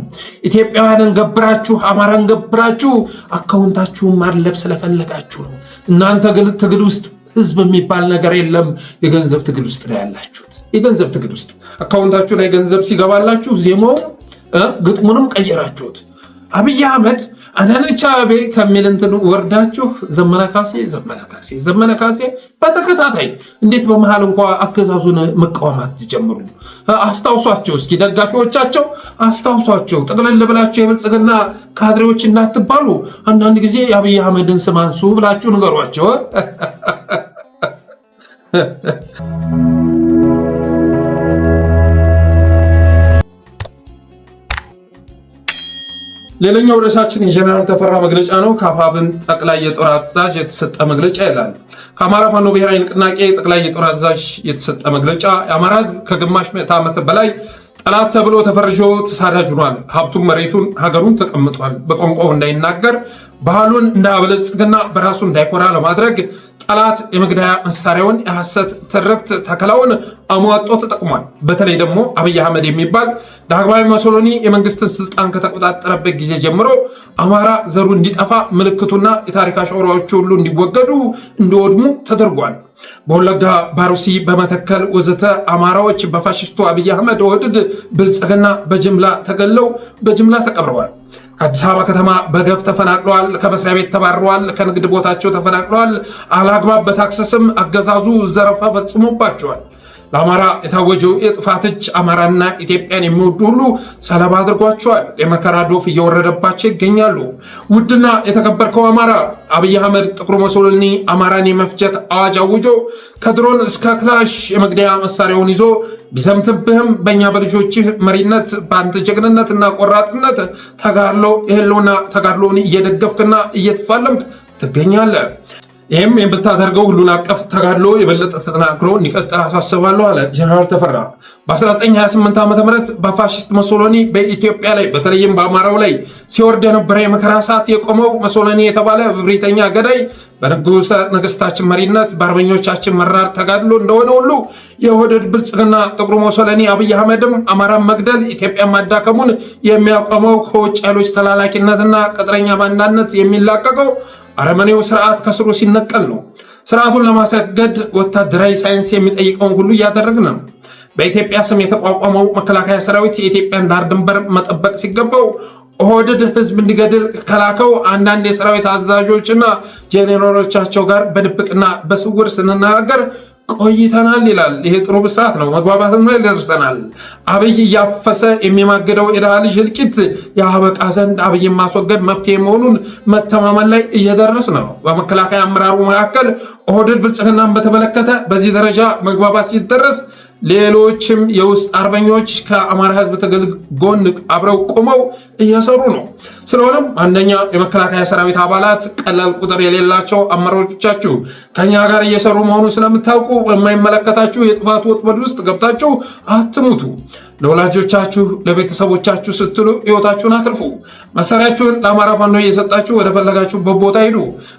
Speaker 1: ኢትዮጵያውያንን ገብራችሁ፣ አማራን ገብራችሁ አካውንታችሁን ማድለብ ስለፈለጋችሁ ነው። እናንተ ትግል ውስጥ ህዝብ የሚባል ነገር የለም። የገንዘብ ትግል ውስጥ ነው ያላችሁት። የገንዘብ ትግል ውስጥ አካውንታችሁ ላይ ገንዘብ ሲገባላችሁ ዜማው ግጥሙንም ቀየራችሁት። አብይ አህመድ አዳነች አቤቤ ከሚል እንትን ወርዳችሁ ዘመነ ካሴ በተከታታይ እንዴት በመሃል እንኳ አገዛዙን መቃወማት ትጀምሩ? አስታውሷቸው እስኪ ደጋፊዎቻቸው አስታውሷቸው። ጠቅለል ብላችሁ የብልጽግና ካድሬዎች እንዳትባሉ አንዳንድ ጊዜ የአብይ አህመድን ስም አንሱ ብላችሁ ንገሯቸው። ሌላኛው ርዕሳችን የጀነራል ተፈራ መግለጫ ነው። ከአፋብን ጠቅላይ የጦር አዛዥ የተሰጠ መግለጫ ይላል። ከአማራ ፋኖ ብሔራዊ ንቅናቄ ጠቅላይ የጦር አዛዥ የተሰጠ መግለጫ። የአማራ ሕዝብ ከግማሽ ምዕተ ዓመት በላይ ጠላት ተብሎ ተፈርጆ ተሳዳጅ ሆኗል። ሀብቱን፣ መሬቱን፣ ሀገሩን ተቀምጧል። በቋንቋው እንዳይናገር፣ ባህሉን እንዳያበለጽግና በራሱ እንዳይኮራ ለማድረግ ጠላት የመግደያ መሳሪያውን የሐሰት ትርክት ተከላውን አሟጦ ተጠቅሟል። በተለይ ደግሞ አብይ አህመድ የሚባል ዳግማዊ ሙሶሎኒ የመንግስትን ስልጣን ከተቆጣጠረበት ጊዜ ጀምሮ አማራ ዘሩ እንዲጠፋ ምልክቱና የታሪክ አሻራዎቹ ሁሉ እንዲወገዱ እንዲወድሙ ተደርጓል። በወለጋ፣ ባሩሲ፣ በመተከል ወዘተ አማራዎች በፋሽስቱ አብይ አህመድ ወድድ ብልጽግና በጅምላ ተገለው በጅምላ ተቀብረዋል። ከአዲስ አበባ ከተማ በገፍ ተፈናቅለዋል። ከመስሪያ ቤት ተባረዋል። ከንግድ ቦታቸው ተፈናቅለዋል። አላግባብ በታክስ ስም አገዛዙ ዘረፋ ፈጽሞባቸዋል። ለአማራ የታወጀው የጥፋት እጅ አማራና ኢትዮጵያን የሚወዱ ሁሉ ሰለባ አድርጓቸዋል። የመከራ ዶፍ እየወረደባቸው ይገኛሉ። ውድና የተከበርከው አማራ፣ አብይ አህመድ ጥቁር ሙሶሎኒ አማራን የመፍጀት አዋጅ አውጆ ከድሮን እስከ ክላሽ የመግደያ መሳሪያውን ይዞ ቢዘምትብህም በእኛ በልጆችህ መሪነት በአንተ ጀግንነትና ቆራጥነት ተጋድሎ የህልውና ተጋድሎውን እየደገፍክና እየተፋለምክ ትገኛለህ። ይህም የምታደርገው ሁሉን አቀፍ ተጋድሎ የበለጠ ተጠናክሮ እንዲቀጥል አሳስባለሁ አለ ጀነራል ተፈራ። በ1928 ዓ.ም በፋሽስት ሙሶሎኒ በኢትዮጵያ ላይ በተለይም በአማራው ላይ ሲወርድ የነበረ የመከራ ሰዓት የቆመው ሙሶሎኒ የተባለ እብሪተኛ ገዳይ በንጉሠ ነገሥታችን መሪነት በአርበኞቻችን መራር ተጋድሎ እንደሆነ ሁሉ የኦህዴድ ብልጽግና ጥቁሩ ሙሶሎኒ አብይ አህመድም አማራን መግደል ኢትዮጵያን ማዳከሙን የሚያቆመው ከውጭ ኃይሎች ተላላኪነትና ቅጥረኛ ባንዳነት የሚላቀቀው አረመኔው ስርዓት ከስሩ ሲነቀል ነው። ስርዓቱን ለማስወገድ ወታደራዊ ሳይንስ የሚጠይቀውን ሁሉ እያደረግን ነው። በኢትዮጵያ ስም የተቋቋመው መከላከያ ሰራዊት የኢትዮጵያን ዳር ድንበር መጠበቅ ሲገባው ኦህዴድ ህዝብ እንዲገድል ከላከው አንዳንድ የሰራዊት አዛዦችና ጄኔራሎቻቸው ጋር በድብቅና በስውር ስንነጋገር ቆይተናል ይላል። ይሄ ጥሩ ብስራት ነው። መግባባትም ላይ ደርሰናል። አብይ እያፈሰ የሚማገደው የድሃ ልጅ እልቂት ያበቃ ዘንድ አብይን ማስወገድ መፍትሄ መሆኑን መተማመን ላይ እየደረስ ነው። በመከላከያ አመራሩ መካከል ኦህዴድ ብልጽግናን በተመለከተ በዚህ ደረጃ መግባባት ሲደረስ ሌሎችም የውስጥ አርበኞች ከአማራ ህዝብ ትግል ጎን አብረው ቆመው እየሰሩ ነው። ስለሆነም አንደኛ የመከላከያ ሰራዊት አባላት ቀላል ቁጥር የሌላቸው አመራሮቻችሁ ከኛ ጋር እየሰሩ መሆኑን ስለምታውቁ በማይመለከታችሁ የጥፋት ወጥመድ ውስጥ ገብታችሁ አትሙቱ። ለወላጆቻችሁ ለቤተሰቦቻችሁ ስትሉ ህይወታችሁን አትርፉ። መሳሪያችሁን ለአማራ ፋኖ እየሰጣችሁ ወደ ፈለጋችሁበት ቦታ ሂዱ።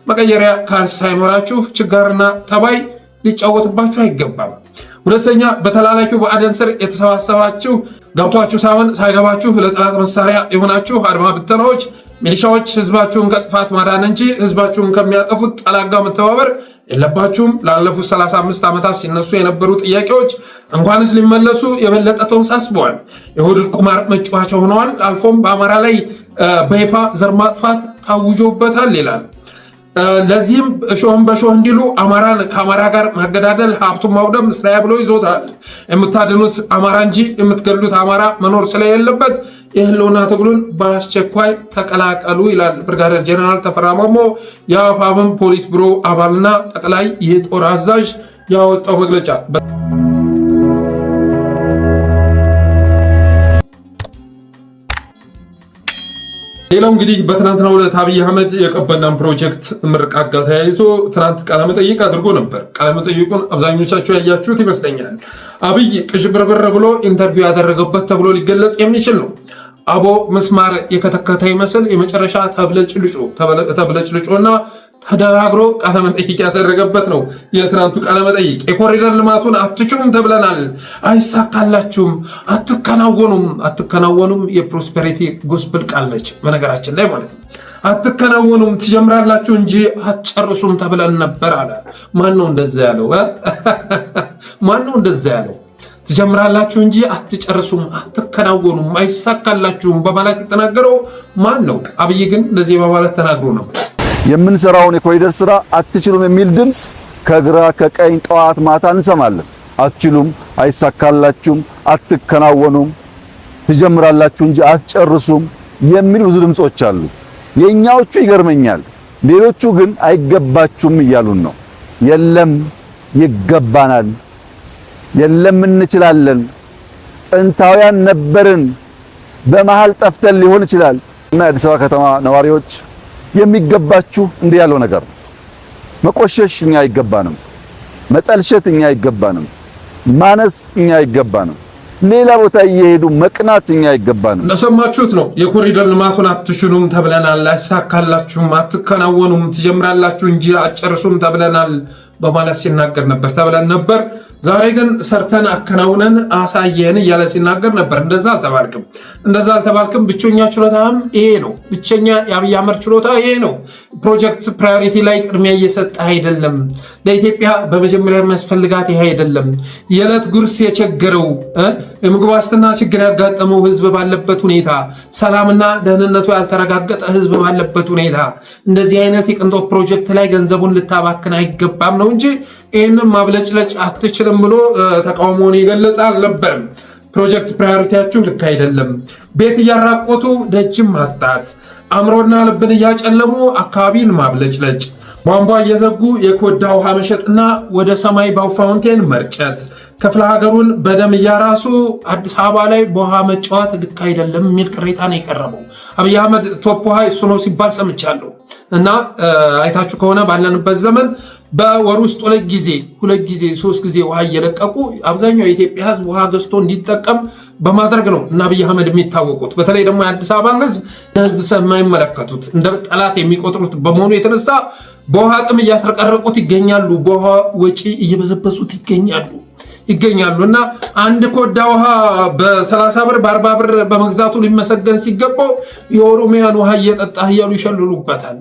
Speaker 1: መቀየሪያ ካልሲ ሳይኖራችሁ ችጋርና ተባይ ሊጫወትባችሁ አይገባም። ሁለተኛ በተላላኪው በአደን ስር የተሰባሰባችሁ ገብቷችሁ ሳይሆን ሳይገባችሁ ለጠላት መሳሪያ የሆናችሁ አድማ ብተናዎች፣ ሚሊሻዎች ህዝባችሁን ከጥፋት ማዳን እንጂ ህዝባችሁን ከሚያጠፉት ጠላት ጋር መተባበር የለባችሁም። ላለፉት 35 ዓመታት ሲነሱ የነበሩ ጥያቄዎች እንኳንስ ሊመለሱ የበለጠ ተወሳስበዋል። የኦህዴድ ቁማር መጫወቻ ሆነዋል። አልፎም በአማራ ላይ በይፋ ዘር ማጥፋት ታውጆበታል ይላል። ለዚህም እሾህን በሾህ እንዲሉ አማራን ከአማራ ጋር ማገዳደል ሀብቱን ማውደም ስራዬ ብሎ ይዞታል። የምታድኑት አማራ እንጂ የምትገድሉት አማራ መኖር ስለሌለበት የህልውና ትግሉን በአስቸኳይ ተቀላቀሉ ይላል ብርጋዴር ጄኔራል ተፈራ ማሞ የአፋብኃኝ ፖሊት ቢሮ አባልና ጠቅላይ የጦር አዛዥ ያወጣው መግለጫ። ሌላው እንግዲህ በትናንትናው ዕለት አብይ አህመድ የቀበናን ፕሮጀክት ምርቃት ጋር ተያይዞ ትናንት ቃለመጠይቅ አድርጎ ነበር። ቃለመጠይቁን አብዛኞቻችሁ ያያችሁት ይመስለኛል። አብይ ቅዥብርብር ብሎ ኢንተርቪው ያደረገበት ተብሎ ሊገለጽ የሚችል ነው። አቦ ምስማር የከተከተ ይመስል የመጨረሻ ተብለጭልጮና ተደራግሮ ቃለመጠይቅ ያደረገበት ነው የትናንቱ ቃለመጠይቅ። የኮሪደር ልማቱን አትችሉም ተብለናል፣ አይሳካላችሁም፣ አትከናወኑም የፕሮስፔሪቲ ጎስፕል ቃል ነች በነገራችን ላይ ማለት ነው። አትከናወኑም ትጀምራላችሁ እንጂ አትጨርሱም ተብለን ነበር አለ። ማን ነው እንደዛ ያለው? ማን ነው እንደዛ ያለው? ትጀምራላችሁ እንጂ አትጨርሱም፣ አትከናወኑም፣ አይሳካላችሁም በማለት የተናገረው ማን ነው? አብይ ግን እንደዚህ በማለት ተናግሮ ነበር።
Speaker 6: የምንሰራውን የኮሪደር ስራ አትችሉም የሚል ድምፅ ከግራ ከቀኝ ጠዋት ማታ እንሰማለን። አትችሉም፣ አይሳካላችሁም፣ አትከናወኑም፣ ትጀምራላችሁ እንጂ አትጨርሱም የሚል ብዙ ድምጾች አሉ። የኛዎቹ ይገርመኛል፣ ሌሎቹ ግን አይገባችሁም እያሉን ነው። የለም ይገባናል፣ የለም እንችላለን፣ ጥንታውያን ነበርን፣ በመሃል ጠፍተን ሊሆን ይችላል እና የአዲስ አበባ ከተማ ነዋሪዎች የሚገባችሁ እንዲህ ያለው ነገር መቆሸሽ እኛ አይገባንም፣ መጠልሸት እኛ አይገባንም፣ ማነስ እኛ አይገባንም፣ ሌላ ቦታ እየሄዱ መቅናት እኛ አይገባንም።
Speaker 1: እንደሰማችሁት ነው። የኮሪደር ልማቱን አትችሉም ተብለናል፣ አይሳካላችሁም፣ አትከናወኑም፣ ትጀምራላችሁ እንጂ አትጨርሱም ተብለናል በማለት ሲናገር ነበር ተብለን ነበር። ዛሬ ግን ሰርተን አከናውነን አሳየን እያለ ሲናገር ነበር። እንደዛ አልተባልክም። ብቸኛ ችሎታም ይሄ ነው። ብቸኛ የአብይ አህመድ ችሎታ ይሄ ነው። ፕሮጀክት ፕራዮሪቲ ላይ ቅድሚያ እየሰጠ አይደለም። ለኢትዮጵያ በመጀመሪያ የሚያስፈልጋት ይሄ አይደለም። የዕለት ጉርስ የቸገረው የምግብ ዋስትና ችግር ያጋጠመው ህዝብ ባለበት ሁኔታ፣ ሰላምና ደህንነቱ ያልተረጋገጠ ህዝብ ባለበት ሁኔታ እንደዚህ አይነት የቅንጦት ፕሮጀክት ላይ ገንዘቡን ልታባክን አይገባም ነው እንጂ ይህንን ማብለጭለጭ አትችልም ብሎ ተቃውሞውን የገለጸ አልነበርም። ፕሮጀክት ፕራዮሪቲያችሁ ልክ አይደለም። ቤት እያራቆቱ ደጅም ማስጣት፣ አእምሮና ልብን እያጨለሙ አካባቢን ማብለጭለጭ፣ ቧንቧ እየዘጉ የኮዳ ውሃ መሸጥና ወደ ሰማይ ፋውንቴን መርጨት፣ ክፍለ ሀገሩን በደም እያራሱ አዲስ አበባ ላይ በውሃ መጫወት ልክ አይደለም የሚል ቅሬታ ነው የቀረበው። አብይ አህመድ ቶፕ ውሃ እሱ ነው ሲባል ሰምቻለሁ። እና አይታችሁ ከሆነ ባለንበት ዘመን በወር ውስጥ ሁለት ጊዜ 3 ጊዜ ውሃ እየለቀቁ አብዛኛው የኢትዮጵያ ህዝብ ውሃ ገዝቶ እንዲጠቀም በማድረግ ነው እና አብይ አህመድ የሚታወቁት። በተለይ ደግሞ የአዲስ አበባን ህዝብ የማይመለከቱት እንደ ጠላት የሚቆጥሩት በመሆኑ የተነሳ በውሃ ጥም እያስረቀረቁት ይገኛሉ። በውሃ ወጪ እየበዘበዙት ይገኛሉ እና አንድ ኮዳ ውሃ በ30 ብር በ40 ብር በመግዛቱ ሊመሰገን ሲገባው የኦሮሚያን ውሃ እየጠጣህ እያሉ ይሸልሉበታል።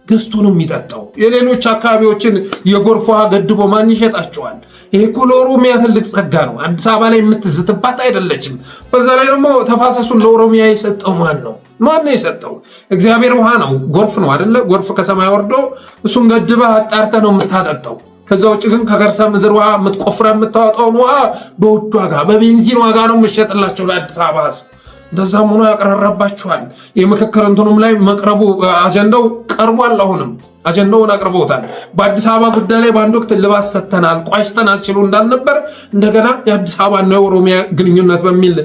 Speaker 1: ገዝቶ ነው የሚጠጣው። የሌሎች አካባቢዎችን የጎርፍ ውሃ ገድቦ ማን ይሸጣቸዋል? ይሄ እኮ ለኦሮሚያ ትልቅ ጸጋ ነው። አዲስ አበባ ላይ የምትዝትባት አይደለችም። በዛ ላይ ደግሞ ተፋሰሱን ለኦሮሚያ የሰጠው ማን ነው የሰጠው? እግዚአብሔር ውሃ ነው፣ ጎርፍ ነው አይደለ? ጎርፍ ከሰማይ ወርዶ እሱን ገድበህ አጣርተህ ነው የምታጠጣው። ከዛ ውጭ ግን ከከርሰ ምድር ውሃ የምትቆፍረ የምታወጣውን ውሃ በውድ ዋጋ በቤንዚን ዋጋ ነው የምትሸጥላቸው ለአዲስ አበባ ህዝብ። እንደዛም ሆኖ ያቀራረባችኋል። የምክክር እንትኑም ላይ መቅረቡ አጀንዳው ቀርቧል። አሁንም አጀንዳውን አቅርበውታል። በአዲስ አበባ ጉዳይ ላይ በአንድ ወቅት ልባስ ሰጥተናል፣ ቋጭተናል ሲሉ እንዳልነበር እንደገና የአዲስ አበባና የኦሮሚያ ግንኙነት በሚል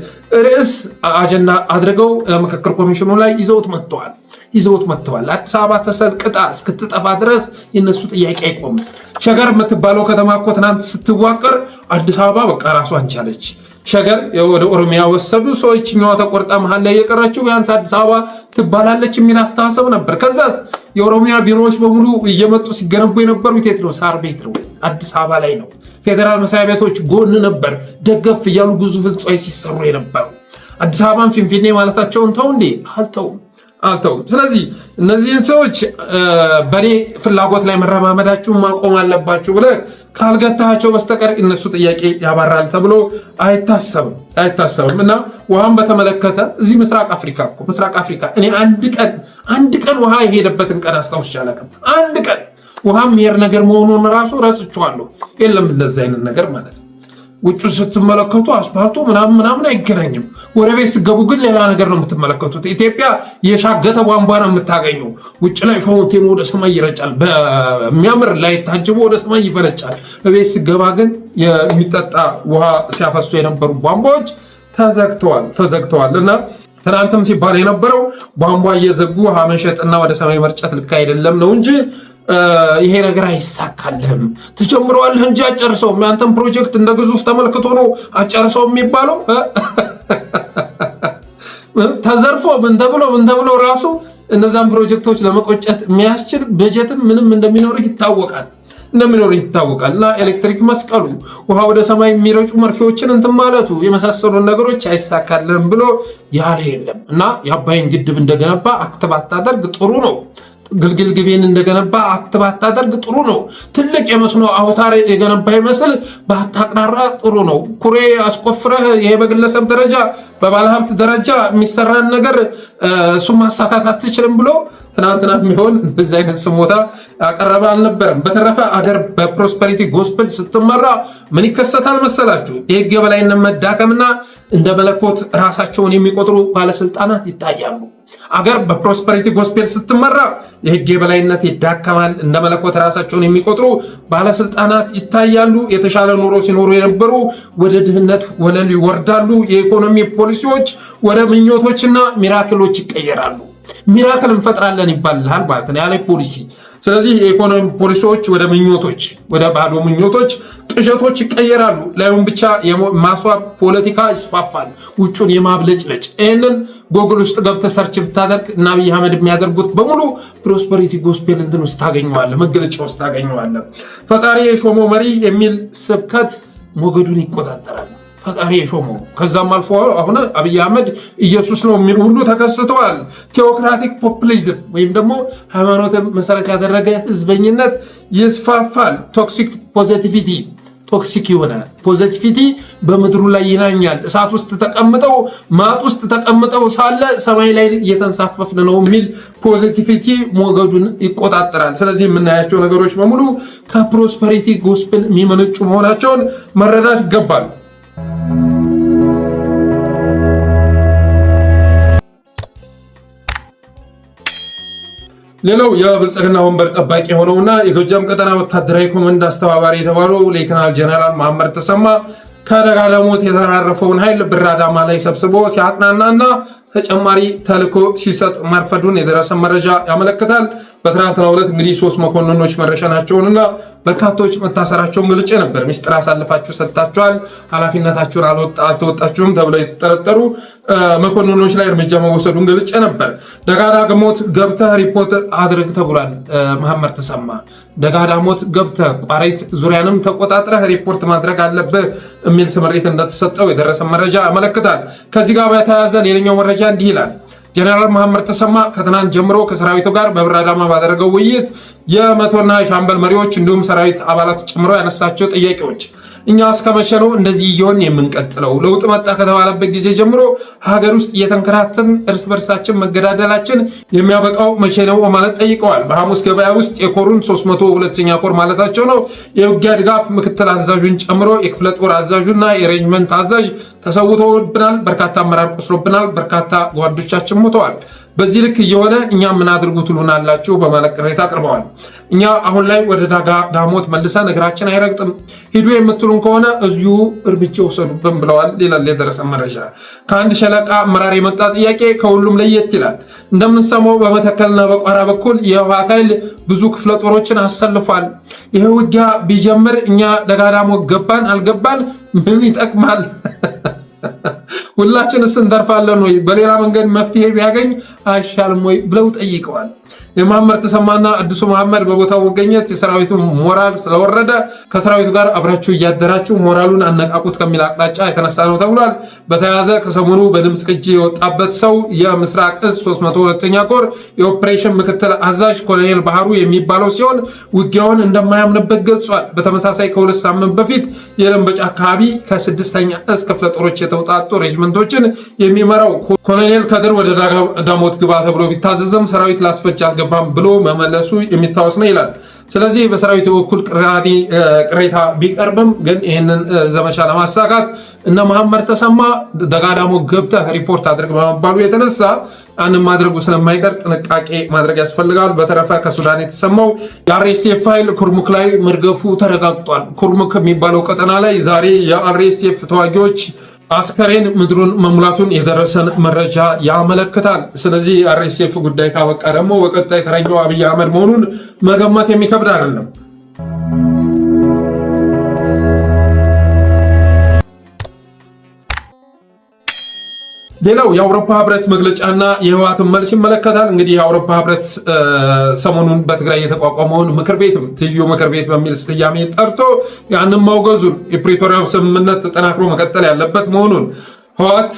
Speaker 1: ርዕስ አጀንዳ አድርገው ምክክር ኮሚሽኑ ላይ ይዘውት መጥተዋል። አዲስ አበባ ተሰልቅጣ እስክትጠፋ ድረስ የነሱ ጥያቄ አይቆምም። ሸገር የምትባለው ከተማ እኮ ትናንት ስትዋቀር አዲስ አበባ በቃ ራሷን ቻለች። ሸገር ወደ ኦሮሚያ ወሰዱ ሰዎች፣ እኛዋ ተቆርጣ መሀል ላይ የቀረችው ቢያንስ አዲስ አበባ ትባላለች የሚል አስተሳሰብ ነበር። ከዛስ የኦሮሚያ ቢሮዎች በሙሉ እየመጡ ሲገነቡ የነበሩት የት ነው? ሳር ቤት ነው፣ አዲስ አበባ ላይ ነው። ፌዴራል መስሪያ ቤቶች ጎን ነበር ደገፍ እያሉ ግዙፍ ህንፃዎች ሲሰሩ የነበሩ። አዲስ አበባን ፊንፊኔ ማለታቸውን ተው እንዴ? አልተውም። ስለዚህ እነዚህን ሰዎች በእኔ ፍላጎት ላይ መረማመዳችሁን ማቆም አለባችሁ ብለህ ካልገታቸው በስተቀር እነሱ ጥያቄ ያባራል ተብሎ አይታሰብም። እና ውሃን በተመለከተ እዚህ ምስራቅ አፍሪካ እኔ አንድ ቀን ውሃ የሄደበትን ቀን አስታውሼ አላውቅም። አንድ ቀን ውሃ የሚሄድ ነገር መሆኑን ራሱ ረስቼዋለሁ። የለም እንደዚህ አይነት ነገር ማለት ነው። ውጭ ስትመለከቱ አስፓልቱ ምናምን አይገናኝም። ወደ ቤት ስገቡ ግን ሌላ ነገር ነው የምትመለከቱት። ኢትዮጵያ የሻገተ ቧንቧ ነው የምታገኙ። ውጭ ላይ ፋውንቴን ወደ ሰማይ ይረጫል፣ በሚያምር ላይ ታጅቦ ወደ ሰማይ ይፈነጫል። በቤት ስገባ ግን የሚጠጣ ውሃ ሲያፈሱ የነበሩ ቧንቧዎች ተዘግተዋል እና ትናንትም ሲባል የነበረው ቧንቧ እየዘጉ ውሃ መሸጥና ወደ ሰማይ መርጨት ልክ አይደለም ነው እንጂ ይሄ ነገር አይሳካልህም። ትጀምረዋለህ እንጂ አጨርሰውም። ያንተን ፕሮጀክት እንደ ግዙፍ ተመልክቶ ነው አጨርሰው የሚባለው። ተዘርፎ ምን ተብሎ ራሱ እነዛን ፕሮጀክቶች ለመቆጨት የሚያስችል በጀትም ምንም እንደሚኖርህ ይታወቃል። እና ኤሌክትሪክ መስቀሉ፣ ውሃ ወደ ሰማይ የሚረጩ መርፌዎችን እንትን ማለቱ የመሳሰሉ ነገሮች አይሳካልህም ብሎ ያለ የለም። እና የአባይን ግድብ እንደገነባ አክትባት ታደርግ ጥሩ ነው። ግልግል ግቤን እንደገነባ አክትባት ታደርግ ጥሩ ነው። ትልቅ የመስኖ አውታር የገነባ ይመስል ባታቅራራ ጥሩ ነው። ኩሬ አስቆፍረህ ይሄ በግለሰብ ደረጃ በባለሀብት ደረጃ የሚሰራን ነገር እሱ ማሳካት አትችልም ብሎ ትናንትና የሚሆን በዚህ አይነት ስሞታ ያቀረበ አልነበረም። በተረፈ አገር በፕሮስፐሪቲ ጎስፕል ስትመራ ምን ይከሰታል መሰላችሁ? የህግ የበላይነት መዳከምና እንደ መለኮት ራሳቸውን የሚቆጥሩ ባለስልጣናት ይታያሉ። አገር በፕሮስፐሪቲ ጎስፔል ስትመራ የህግ የበላይነት ይዳከማል። እንደ መለኮት ራሳቸውን የሚቆጥሩ ባለስልጣናት ይታያሉ። የተሻለ ኑሮ ሲኖሩ የነበሩ ወደ ድህነት ወለል ይወርዳሉ። የኢኮኖሚ ፖሊሲዎች ወደ ምኞቶችና ሚራክሎች ይቀየራሉ። ሚራክል እንፈጥራለን ይባልሃል ማለት ነው ያለ ፖሊሲ። ስለዚህ የኢኮኖሚ ፖሊሲዎች ወደ ምኞቶች፣ ወደ ባዶ ምኞቶች፣ ቅዠቶች ይቀየራሉ። ላዩን ብቻ የማስዋብ ፖለቲካ ይስፋፋል፣ ውጩን የማብለጭለጭ። ይህንን ጎግል ውስጥ ገብተህ ሰርች ብታደርግ እና አብይ አህመድ የሚያደርጉት በሙሉ ፕሮስፐሪቲ ጎስፔል እንትን ውስጥ ታገኘዋለህ፣ መገለጫ ውስጥ ታገኘዋለህ። ፈጣሪ የሾመው መሪ የሚል ስብከት ሞገዱን ይቆጣጠራል። ፈጣሪ የሾመው ከዛም አልፎ አሁን አብይ አህመድ ኢየሱስ ነው የሚሉ ሁሉ ተከስተዋል። ቴዎክራቲክ ፖፑሊዝም ወይም ደግሞ ሃይማኖትን መሰረት ያደረገ ህዝበኝነት ይስፋፋል። ቶክሲክ የሆነ ፖዚቲቪቲ በምድሩ ላይ ይናኛል። እሳት ውስጥ ተቀምጠው ማጥ ውስጥ ተቀምጠው ሳለ ሰማይ ላይ እየተንሳፈፍን ነው የሚል ፖዚቲቪቲ ሞገዱን ይቆጣጠራል። ስለዚህ የምናያቸው ነገሮች በሙሉ ከፕሮስፐሪቲ ጎስፔል የሚመነጩ መሆናቸውን መረዳት ይገባል። ሌላው የብልጽግና ወንበር ጠባቂ የሆነውና የጎጃም ቀጠና ወታደራዊ ኮማንድ አስተባባሪ የተባለው ሌተናል ጀነራል መሐመድ ተሰማ ከአደጋ ለሞት የተራረፈውን ኃይል ብር አዳማ ላይ ሰብስቦ ሲያጽናናና ተጨማሪ ተልዕኮ ሲሰጥ ማርፈዱን የደረሰ መረጃ ያመለክታል። በትናንትናው ዕለት እንግዲህ 3 መኮንኖች መረሸናቸውንና በርካቶች መታሰራቸውን ገልጬ ነበር። ሚስጥር አሳልፋችሁ ሰጥታችኋል፣ ኃላፊነታችሁን አልተወጣችሁም ተብለው የተጠረጠሩ መኮንኖች ላይ እርምጃ መወሰዱን ገልጬ ነበር። ደጋዳሞት ገብተህ ሪፖርት አድርግ ተብሏል። መሐመድ ተሰማ ደጋዳሞት ገብተህ ቋሪት ዙሪያንም ተቆጣጥረህ ሪፖርት ማድረግ አለብህ የሚል ስምሪት እንደተሰጠው የደረሰ መረጃ ያመለክታል። ከዚህ ጋር በተያያዘ ሌላኛው መረጃ እንዲህ ይላል። ጀነራል መሐመድ ተሰማ ከትናንት ጀምሮ ከሰራዊቱ ጋር በብር አዳማ ባደረገው ውይይት የመቶና የሻምበል መሪዎች እንዲሁም ሰራዊት አባላት ጨምሮ ያነሳቸው ጥያቄዎች እኛ እስከ መቼ ነው እንደዚህ እየሆን የምንቀጥለው? ለውጥ መጣ ከተባለበት ጊዜ ጀምሮ ሀገር ውስጥ እየተንከራተን እርስ በርሳችን መገዳደላችን የሚያበቃው መቼ ነው ማለት ጠይቀዋል። በሐሙስ ገበያ ውስጥ የኮሩን 302ኛ ኮር ማለታቸው ነው የውጊያ ድጋፍ ምክትል አዛዡን ጨምሮ የክፍለ ጦር አዛዡና የሬጅመንት አዛዥ ተሰውተውብናል፣ በርካታ አመራር ቆስሎብናል፣ በርካታ ጓዶቻችን ሞተዋል። በዚህ ልክ እየሆነ እኛ ምን አድርጉ ትሉናላችሁ በማለት ቅሬታ አቅርበዋል። እኛ አሁን ላይ ወደ ዳሞት መልሰን እግራችን አይረግጥም፣ ሂዱ የምትሉን ከሆነ እዚሁ እርምጃ ወሰዱብን ብለዋል ይላል የደረሰ መረጃ። ከአንድ ሸለቃ አመራር የመጣ ጥያቄ ከሁሉም ለየት ይላል። እንደምንሰማው በመተከልና በቋራ በኩል የህወሓት ኃይል ብዙ ክፍለ ጦሮችን አሰልፏል። ይህ ውጊያ ቢጀምር እኛ ደጋዳሞት ገባን አልገባን ምን ይጠቅማል? ሁላችንስ እንተርፋለን ወይ? በሌላ መንገድ መፍትሄ ቢያገኝ አይሻልም ወይ ብለው ጠይቀዋል። የመሐመድ ተሰማና አዲሱ መሐመድ በቦታው መገኘት የሰራዊቱ ሞራል ስለወረደ ከሰራዊቱ ጋር አብራችሁ እያደራችሁ ሞራሉን አነቃቁት ከሚል አቅጣጫ የተነሳ ነው ተብሏል። በተያያዘ ከሰሞኑ በድምፅ ቅጂ የወጣበት ሰው የምስራቅ እዝ 302ኛ ኮር የኦፕሬሽን ምክትል አዛዥ ኮሎኔል ባህሩ የሚባለው ሲሆን ውጊያውን እንደማያምንበት ገልጿል። በተመሳሳይ ከ2 ሳምንት በፊት የደንበጫ አካባቢ ከ6ኛ እዝ ክፍለ ጦሮች የተውጣጡ ሬጅመንቶችን የሚመራው ኮሎኔል ከድር ወደ ዳሞት ግባ ተብሎ ቢታዘዝም ሰራዊት ላስፈጅ አልገባም ብሎ መመለሱ የሚታወስ ነው ይላል። ስለዚህ በሰራዊቱ በኩል ቅሬታ ቢቀርብም ግን ይህንን ዘመቻ ለማሳካት እነ መሐመድ ተሰማ ደጋዳሞት ገብተህ ሪፖርት አድርግ በመባሉ የተነሳ አንድ ማድረጉ ስለማይቀር ጥንቃቄ ማድረግ ያስፈልጋል። በተረፈ ከሱዳን የተሰማው የአርኤስኤፍ ኃይል ኩርሙክ ላይ መርገፉ ተረጋግጧል። ኩርሙክ የሚባለው ቀጠና ላይ ዛሬ የአርኤስኤፍ ተዋጊዎች አስከሬን ምድሩን መሙላቱን የደረሰን መረጃ ያመለክታል። ስለዚህ አርኤስኤፍ ጉዳይ ካበቃ ደግሞ በቀጣይ ተረኛው አብይ አህመድ መሆኑን መገመት የሚከብድ አይደለም። ሌላው የአውሮፓ ህብረት መግለጫና የህወሓትን መልስ ይመለከታል። እንግዲህ የአውሮፓ ህብረት ሰሞኑን በትግራይ የተቋቋመውን ምክር ቤት ትይዩ ምክር ቤት በሚል ስያሜ ጠርቶ ያንን ማውገዙን የፕሪቶሪያው ስምምነት ተጠናክሮ መቀጠል ያለበት መሆኑን ህወሓት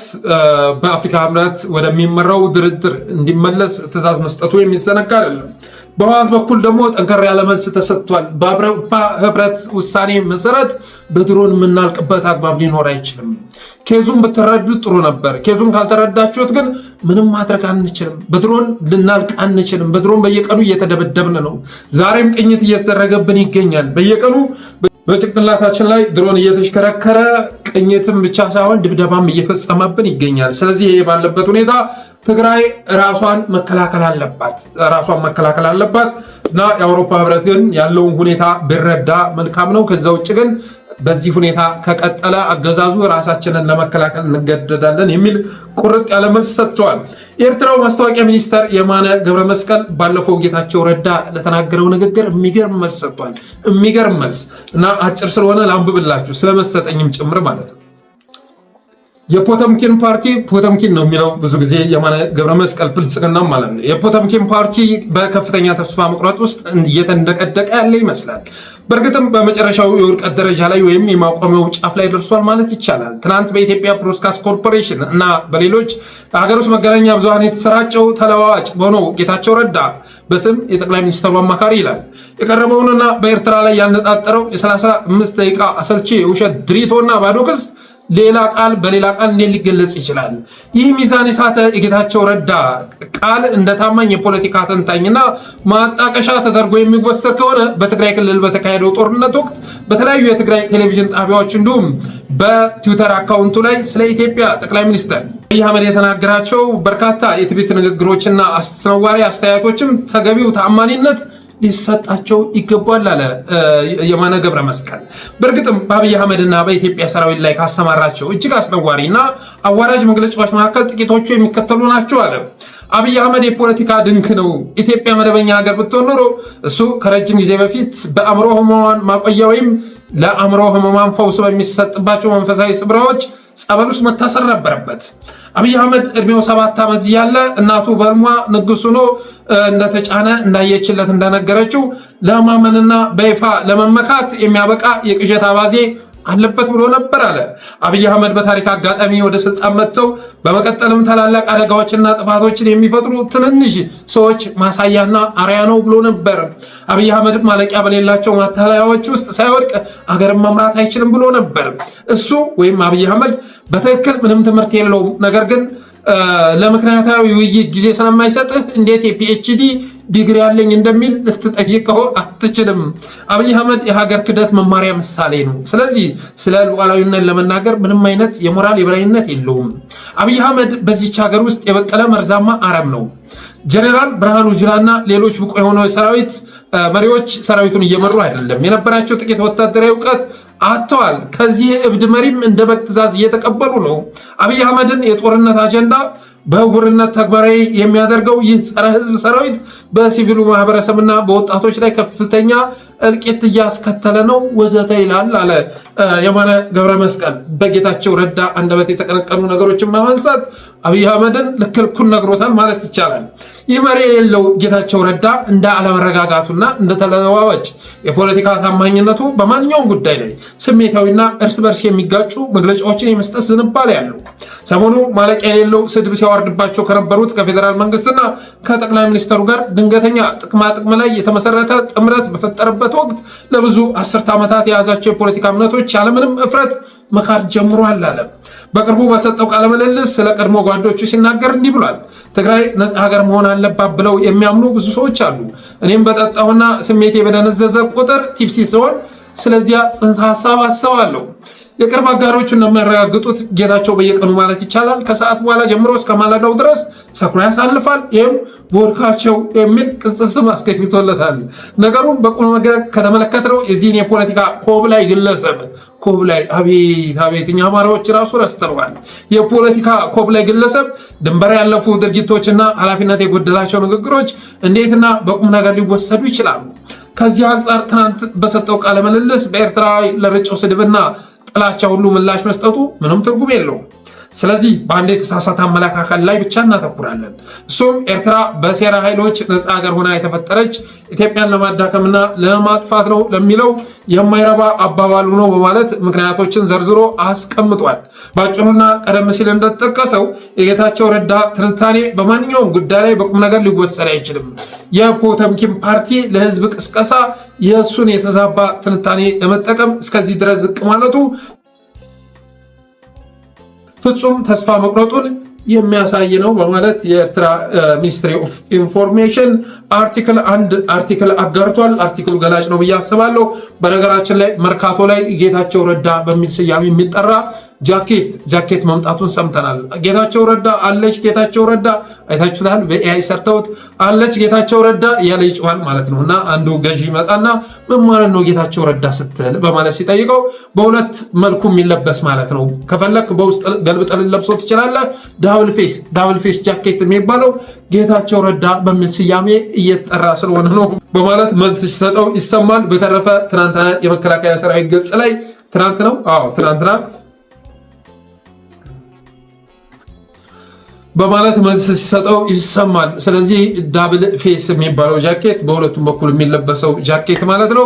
Speaker 1: በአፍሪካ ህብረት ወደሚመራው ድርድር እንዲመለስ ትዕዛዝ መስጠቱ የሚዘነጋ አይደለም። በህወሓት በኩል ደግሞ ጠንከር ያለ መልስ ተሰጥቷል። በአውሮፓ ህብረት ውሳኔ መሰረት በድሮን የምናልቅበት አግባብ ሊኖር አይችልም። ኬዙን ብትረዱት ጥሩ ነበር። ኬዙን ካልተረዳችሁት ግን ምንም ማድረግ አንችልም። በድሮን ልናልቅ አንችልም። በድሮን በየቀኑ እየተደበደብን ነው። ዛሬም ቅኝት እየተደረገብን ይገኛል። በየቀኑ በጭንቅላታችን ላይ ድሮን እየተሽከረከረ ቅኝትም ብቻ ሳይሆን ድብደባም እየፈጸመብን ይገኛል። ስለዚህ ይሄ ባለበት ሁኔታ ትግራይ ራሷን መከላከል አለባት እና የአውሮፓ ህብረት ግን ያለውን ሁኔታ ቢረዳ መልካም ነው። ከዛ ውጭ ግን በዚህ ሁኔታ ከቀጠለ አገዛዙ ራሳችንን ለመከላከል እንገደዳለን የሚል ቁርጥ ያለ መልስ ሰጥተዋል። የኤርትራው ማስታወቂያ ሚኒስተር የማነ ገብረ መስቀል ባለፈው ጌታቸው ረዳ ለተናገረው ንግግር የሚገርም መልስ ሰጥቷል። የሚገርም መልስ እና አጭር ስለሆነ ላንብብላችሁ ስለመሰጠኝም ጭምር ማለት ነው። የፖተምኪን ፓርቲ ፖተምኪን ነው የሚለው ብዙ ጊዜ የማነ ገብረ መስቀል ብልጽግና ማለት ነው። የፖተምኪን ፓርቲ በከፍተኛ ተስፋ መቁረጥ ውስጥ እየተንደቀደቀ ያለ ይመስላል። በእርግጥም በመጨረሻው የውድቀት ደረጃ ላይ ወይም የማቆሚያው ጫፍ ላይ ደርሷል ማለት ይቻላል። ትናንት በኢትዮጵያ ብሮድካስት ኮርፖሬሽን እና በሌሎች ሀገር ውስጥ መገናኛ ብዙሃን የተሰራጨው ተለዋዋጭ በሆነው ጌታቸው ረዳ በስም የጠቅላይ ሚኒስትሩ አማካሪ ይላል የቀረበውንና በኤርትራ ላይ ያነጣጠረው የ35 ደቂቃ አሰልቺ የውሸት ድሪቶና ባዶ ክስ ሌላ ቃል በሌላ ቃል እንዴት ሊገለጽ ይችላል? ይህ ሚዛን የሳተ የጌታቸው ረዳ ቃል እንደ ታማኝ የፖለቲካ ተንታኝና ማጣቀሻ ተደርጎ የሚወሰድ ከሆነ በትግራይ ክልል በተካሄደው ጦርነት ወቅት በተለያዩ የትግራይ ቴሌቪዥን ጣቢያዎች እንዲሁም በትዊተር አካውንቱ ላይ ስለ ኢትዮጵያ ጠቅላይ ሚኒስትር አብይ አህመድ የተናገራቸው በርካታ የትቢት ንግግሮችና አስነዋሪ አስተያየቶችም ተገቢው ተአማኒነት ሊሰጣቸው ይገባል አለ የማነ ገብረ መስቀል። በእርግጥም በአብይ አህመድና በኢትዮጵያ ሰራዊት ላይ ካሰማራቸው እጅግ አስነዋሪና አዋራጅ መግለጫዎች መካከል ጥቂቶቹ የሚከተሉ ናቸው አለ። አብይ አህመድ የፖለቲካ ድንክ ነው። ኢትዮጵያ መደበኛ ሀገር ብትሆን ኖሮ እሱ ከረጅም ጊዜ በፊት በአእምሮ ህሙማን ማቆያ ወይም ለአእምሮ ህሙማን ፈውስ በሚሰጥባቸው መንፈሳዊ ስፍራዎች ጸበል ውስጥ መታሰር ነበረበት። አብይ አህመድ እድሜው 7 ዓመት እያለ እናቱ በህልሟ ንጉስ ሆኖ እንደተጫነ እንዳየችለት እንደነገረችው ለማመንና በይፋ ለመመካት የሚያበቃ የቅዠት አባዜ አለበት ብሎ ነበር አለ። አብይ አህመድ በታሪክ አጋጣሚ ወደ ስልጣን መጥተው በመቀጠልም ታላላቅ አደጋዎችና ጥፋቶችን የሚፈጥሩ ትንንሽ ሰዎች ማሳያና አርያ ነው ብሎ ነበር። አብይ አህመድ ማለቂያ በሌላቸው ማታለያዎች ውስጥ ሳይወድቅ አገርን መምራት አይችልም ብሎ ነበር። እሱ ወይም አብይ አህመድ በትክክል ምንም ትምህርት የለውም፣ ነገር ግን ለምክንያታዊ ውይይት ጊዜ ስለማይሰጥህ እንዴት የፒኤችዲ ዲግሪ ያለኝ እንደሚል ልትጠይቀው አትችልም። አብይ አህመድ የሀገር ክደት መማሪያ ምሳሌ ነው። ስለዚህ ስለ ሉዓላዊነት ለመናገር ምንም አይነት የሞራል የበላይነት የለውም። አብይ አህመድ በዚች ሀገር ውስጥ የበቀለ መርዛማ አረም ነው። ጀነራል ብርሃኑ ጁላና ሌሎች ብቁ የሆኑ የሰራዊት መሪዎች ሰራዊቱን እየመሩ አይደለም። የነበራቸው ጥቂት ወታደራዊ እውቀት አጥተዋል። ከዚህ እብድ መሪም እንደ በግ ትእዛዝ እየተቀበሉ ነው። አብይ አህመድን የጦርነት አጀንዳ በእውርነት ተግባራዊ የሚያደርገው ይህ ጸረ ህዝብ ሰራዊት በሲቪሉ ማህበረሰብና በወጣቶች ላይ ከፍተኛ እልቂት እያስከተለ ነው ወዘተ ይላል አለ የማነ ገብረ መስቀል። በጌታቸው ረዳ አንደበት የተቀነቀኑ ነገሮችን በማንሳት አብይ አህመድን ልክልኩን ነግሮታል ማለት ይቻላል። ይህ መሪ የሌለው ጌታቸው ረዳ እንደ አለመረጋጋቱና እንደ ተለዋዋጭ የፖለቲካ ታማኝነቱ በማንኛውም ጉዳይ ላይ ስሜታዊና እርስ በርስ የሚጋጩ መግለጫዎችን የመስጠት ዝንባሌ ያለው ሰሞኑ ማለቂያ የሌለው ስድብ ሲያወርድባቸው ከነበሩት ከፌዴራል መንግስትና ከጠቅላይ ሚኒስትሩ ጋር ድንገተኛ ጥቅማጥቅም ላይ የተመሰረተ ጥምረት በፈጠረበት ወቅት ለብዙ አስርት ዓመታት የያዛቸው የፖለቲካ እምነቶች ያለምንም እፍረት መካድ ጀምሯል አለ። በቅርቡ በሰጠው ቃለ ምልልስ ስለ ቀድሞ ጓዶቹ ሲናገር እንዲህ ብሏል። ትግራይ ነፃ ሀገር መሆን አለባት ብለው የሚያምኑ ብዙ ሰዎች አሉ። እኔም በጠጣሁና ስሜቴ በደነዘዘ ቁጥር ቲፕሲ ሲሆን ስለዚያ ጽንሰ ሀሳብ አስባለሁ። የቅርብ አጋሮቹ እንደሚያረጋግጡት ጌታቸው በየቀኑ ማለት ይቻላል ከሰዓት በኋላ ጀምሮ እስከ ማለዳው ድረስ ሰክሮ ያሳልፋል። ይህም ቦድካቸው የሚል ቅጽል ስም አስገኝቶለታል። ነገሩን በቁም ነገር ከተመለከትነው የዚህን የፖለቲካ ኮብላይ ግለሰብ ኮብላይ አቤት እኛ አማራዎች ራሱ ረስተዋል። የፖለቲካ ኮብላይ ግለሰብ ድንበር ያለፉ ድርጊቶችና ኃላፊነት የጎደላቸው ንግግሮች እንዴትና በቁም ነገር ሊወሰዱ ይችላሉ? ከዚህ አንጻር ትናንት በሰጠው ቃለ ምልልስ በኤርትራ ለርጨው ስድብና ጥላቻ ሁሉ ምላሽ መስጠቱ ምንም ትርጉም የለውም። ስለዚህ በአንድ የተሳሳተ አመለካከት ላይ ብቻ እናተኩራለን። እሱም ኤርትራ በሴራ ኃይሎች ነፃ ሀገር ሆና የተፈጠረች ኢትዮጵያን ለማዳከምና ለማጥፋት ነው ለሚለው የማይረባ አባባሉ ነው በማለት ምክንያቶችን ዘርዝሮ አስቀምጧል። ባጭሩና ቀደም ሲል እንደተጠቀሰው የጌታቸው ረዳ ትንታኔ በማንኛውም ጉዳይ ላይ በቁም ነገር ሊወሰድ አይችልም። የፖተምኪን ፓርቲ ለህዝብ ቅስቀሳ የእሱን የተዛባ ትንታኔ ለመጠቀም እስከዚህ ድረስ ዝቅ ማለቱ ፍጹም ተስፋ መቁረጡን የሚያሳይ ነው በማለት የኤርትራ ሚኒስትሪ ኦፍ ኢንፎርሜሽን አርቲክል አጋርቷል። አርቲክሉ ገላጭ ነው ብዬ አስባለሁ። በነገራችን ላይ መርካቶ ላይ ጌታቸው ረዳ በሚል ስያሜ የሚጠራ ጃኬት መምጣቱን ሰምተናል። ጌታቸው ረዳ አለች፣ ጌታቸው ረዳ አይታችሁታል። በኤአይ ሰርተውት አለች ጌታቸው ረዳ እያለ ይጭዋል ማለት ነው። እና አንዱ ገዢ ይመጣና ምን ማለት ነው ጌታቸው ረዳ ስትል በማለት ሲጠይቀው በሁለት መልኩ የሚለበስ ማለት ነው። ከፈለክ በውስጥ ገልብጠን ለብሶ ትችላለህ። ዳብል ፌስ ጃኬት የሚባለው ጌታቸው ረዳ በሚል ስያሜ እየተጠራ ስለሆነ ነው በማለት መልስ ሲሰጠው ይሰማል። በተረፈ ትናንትና የመከላከያ ሰራዊት ገጽ ላይ ትናንትና በማለት መልስ ሲሰጠው ይሰማል። ስለዚህ ዳብል ፌስ የሚባለው ጃኬት በሁለቱም በኩል የሚለበሰው ጃኬት ማለት ነው።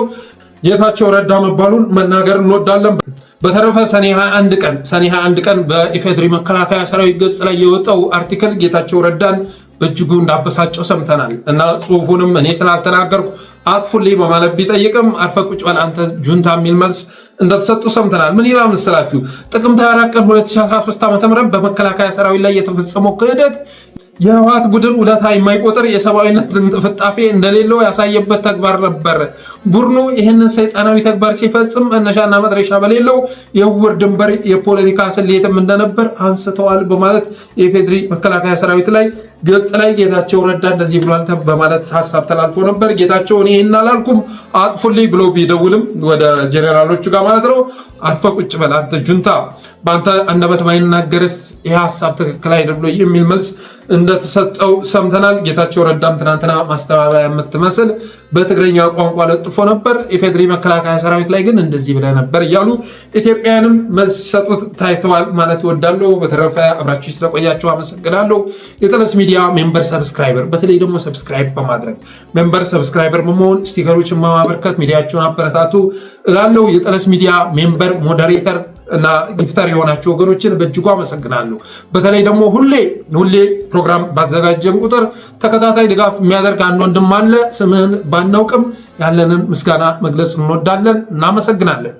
Speaker 1: ጌታቸው ረዳ መባሉን መናገር እንወዳለን። በተረፈ ሰኔ 21 ቀን በኢፌድሪ መከላከያ ሰራዊት ገጽ ላይ የወጣው አርቲክል ጌታቸው ረዳን በእጅጉ እንዳበሳጨው ሰምተናል እና ጽሁፉንም እኔ ስላልተናገርኩ አጥፉልኝ በማለት ቢጠይቅም አርፈ ቁጭ በል አንተ ጁንታ የሚል መልስ እንደተሰጡ ሰምተናል። ምን ይላል መሰላችሁ? ጥቅምት 24 ቀን 2013 ዓ.ም በመከላከያ ሰራዊት ላይ የተፈጸመው ክህደት የህወሓት ቡድን ውለታ የማይቆጥር የሰብአዊነት ፍጣፌ እንደሌለው ያሳየበት ተግባር ነበር። ቡድኑ ይህንን ሰይጣናዊ ተግባር ሲፈጽም መነሻና መድረሻ በሌለው የውር ድንበር የፖለቲካ ስሌትም እንደነበር አንስተዋል በማለት የኢፌድሪ መከላከያ ሰራዊት ላይ ገጽ ላይ ጌታቸው ረዳ እንደዚህ ብሏል በማለት ሀሳብ ተላልፎ ነበር። ጌታቸው እኔ ይህን አላልኩም አጥፉልኝ ብሎ ቢደውልም ወደ ጄኔራሎቹ ጋር ማለት ነው አርፈ ቁጭ በል አንተ ጁንታ፣ በአንተ አንደበት ባይናገርስ ይህ ሀሳብ ትክክል አይደለም የሚል መልስ እንደተሰጠው ሰምተናል። ጌታቸው ረዳም ትናንትና ማስተባበያ የምትመስል በትግረኛ ቋንቋ ለጥፎ ነበር። ኢፌዴሪ መከላከያ ሰራዊት ላይ ግን እንደዚህ ብለህ ነበር እያሉ ኢትዮጵያውያንም መልስ ሲሰጡት ታይተዋል ማለት እወዳለሁ። በተረፈ አብራችሁ ስለቆያችሁ አመሰግናለሁ። የጠለስ ሚዲያ ሜምበር ሰብስክራይበር፣ በተለይ ደግሞ ሰብስክራይብ በማድረግ ሜምበር ሰብስክራይበር በመሆን ስቲከሮችን በማበርከት ሚዲያቸውን አበረታቱ እላለሁ። የጠለስ ሚዲያ ሜምበር ሞዴሬተር እና ጊፍተር የሆናችሁ ወገኖችን በእጅጉ አመሰግናለሁ። በተለይ ደግሞ ሁሌ ፕሮግራም ባዘጋጀን ቁጥር ተከታታይ ድጋፍ የሚያደርግ አንድ ወንድም አለ። ስምህን ባናውቅም ያለንን ምስጋና መግለጽ እንወዳለን። እናመሰግናለን።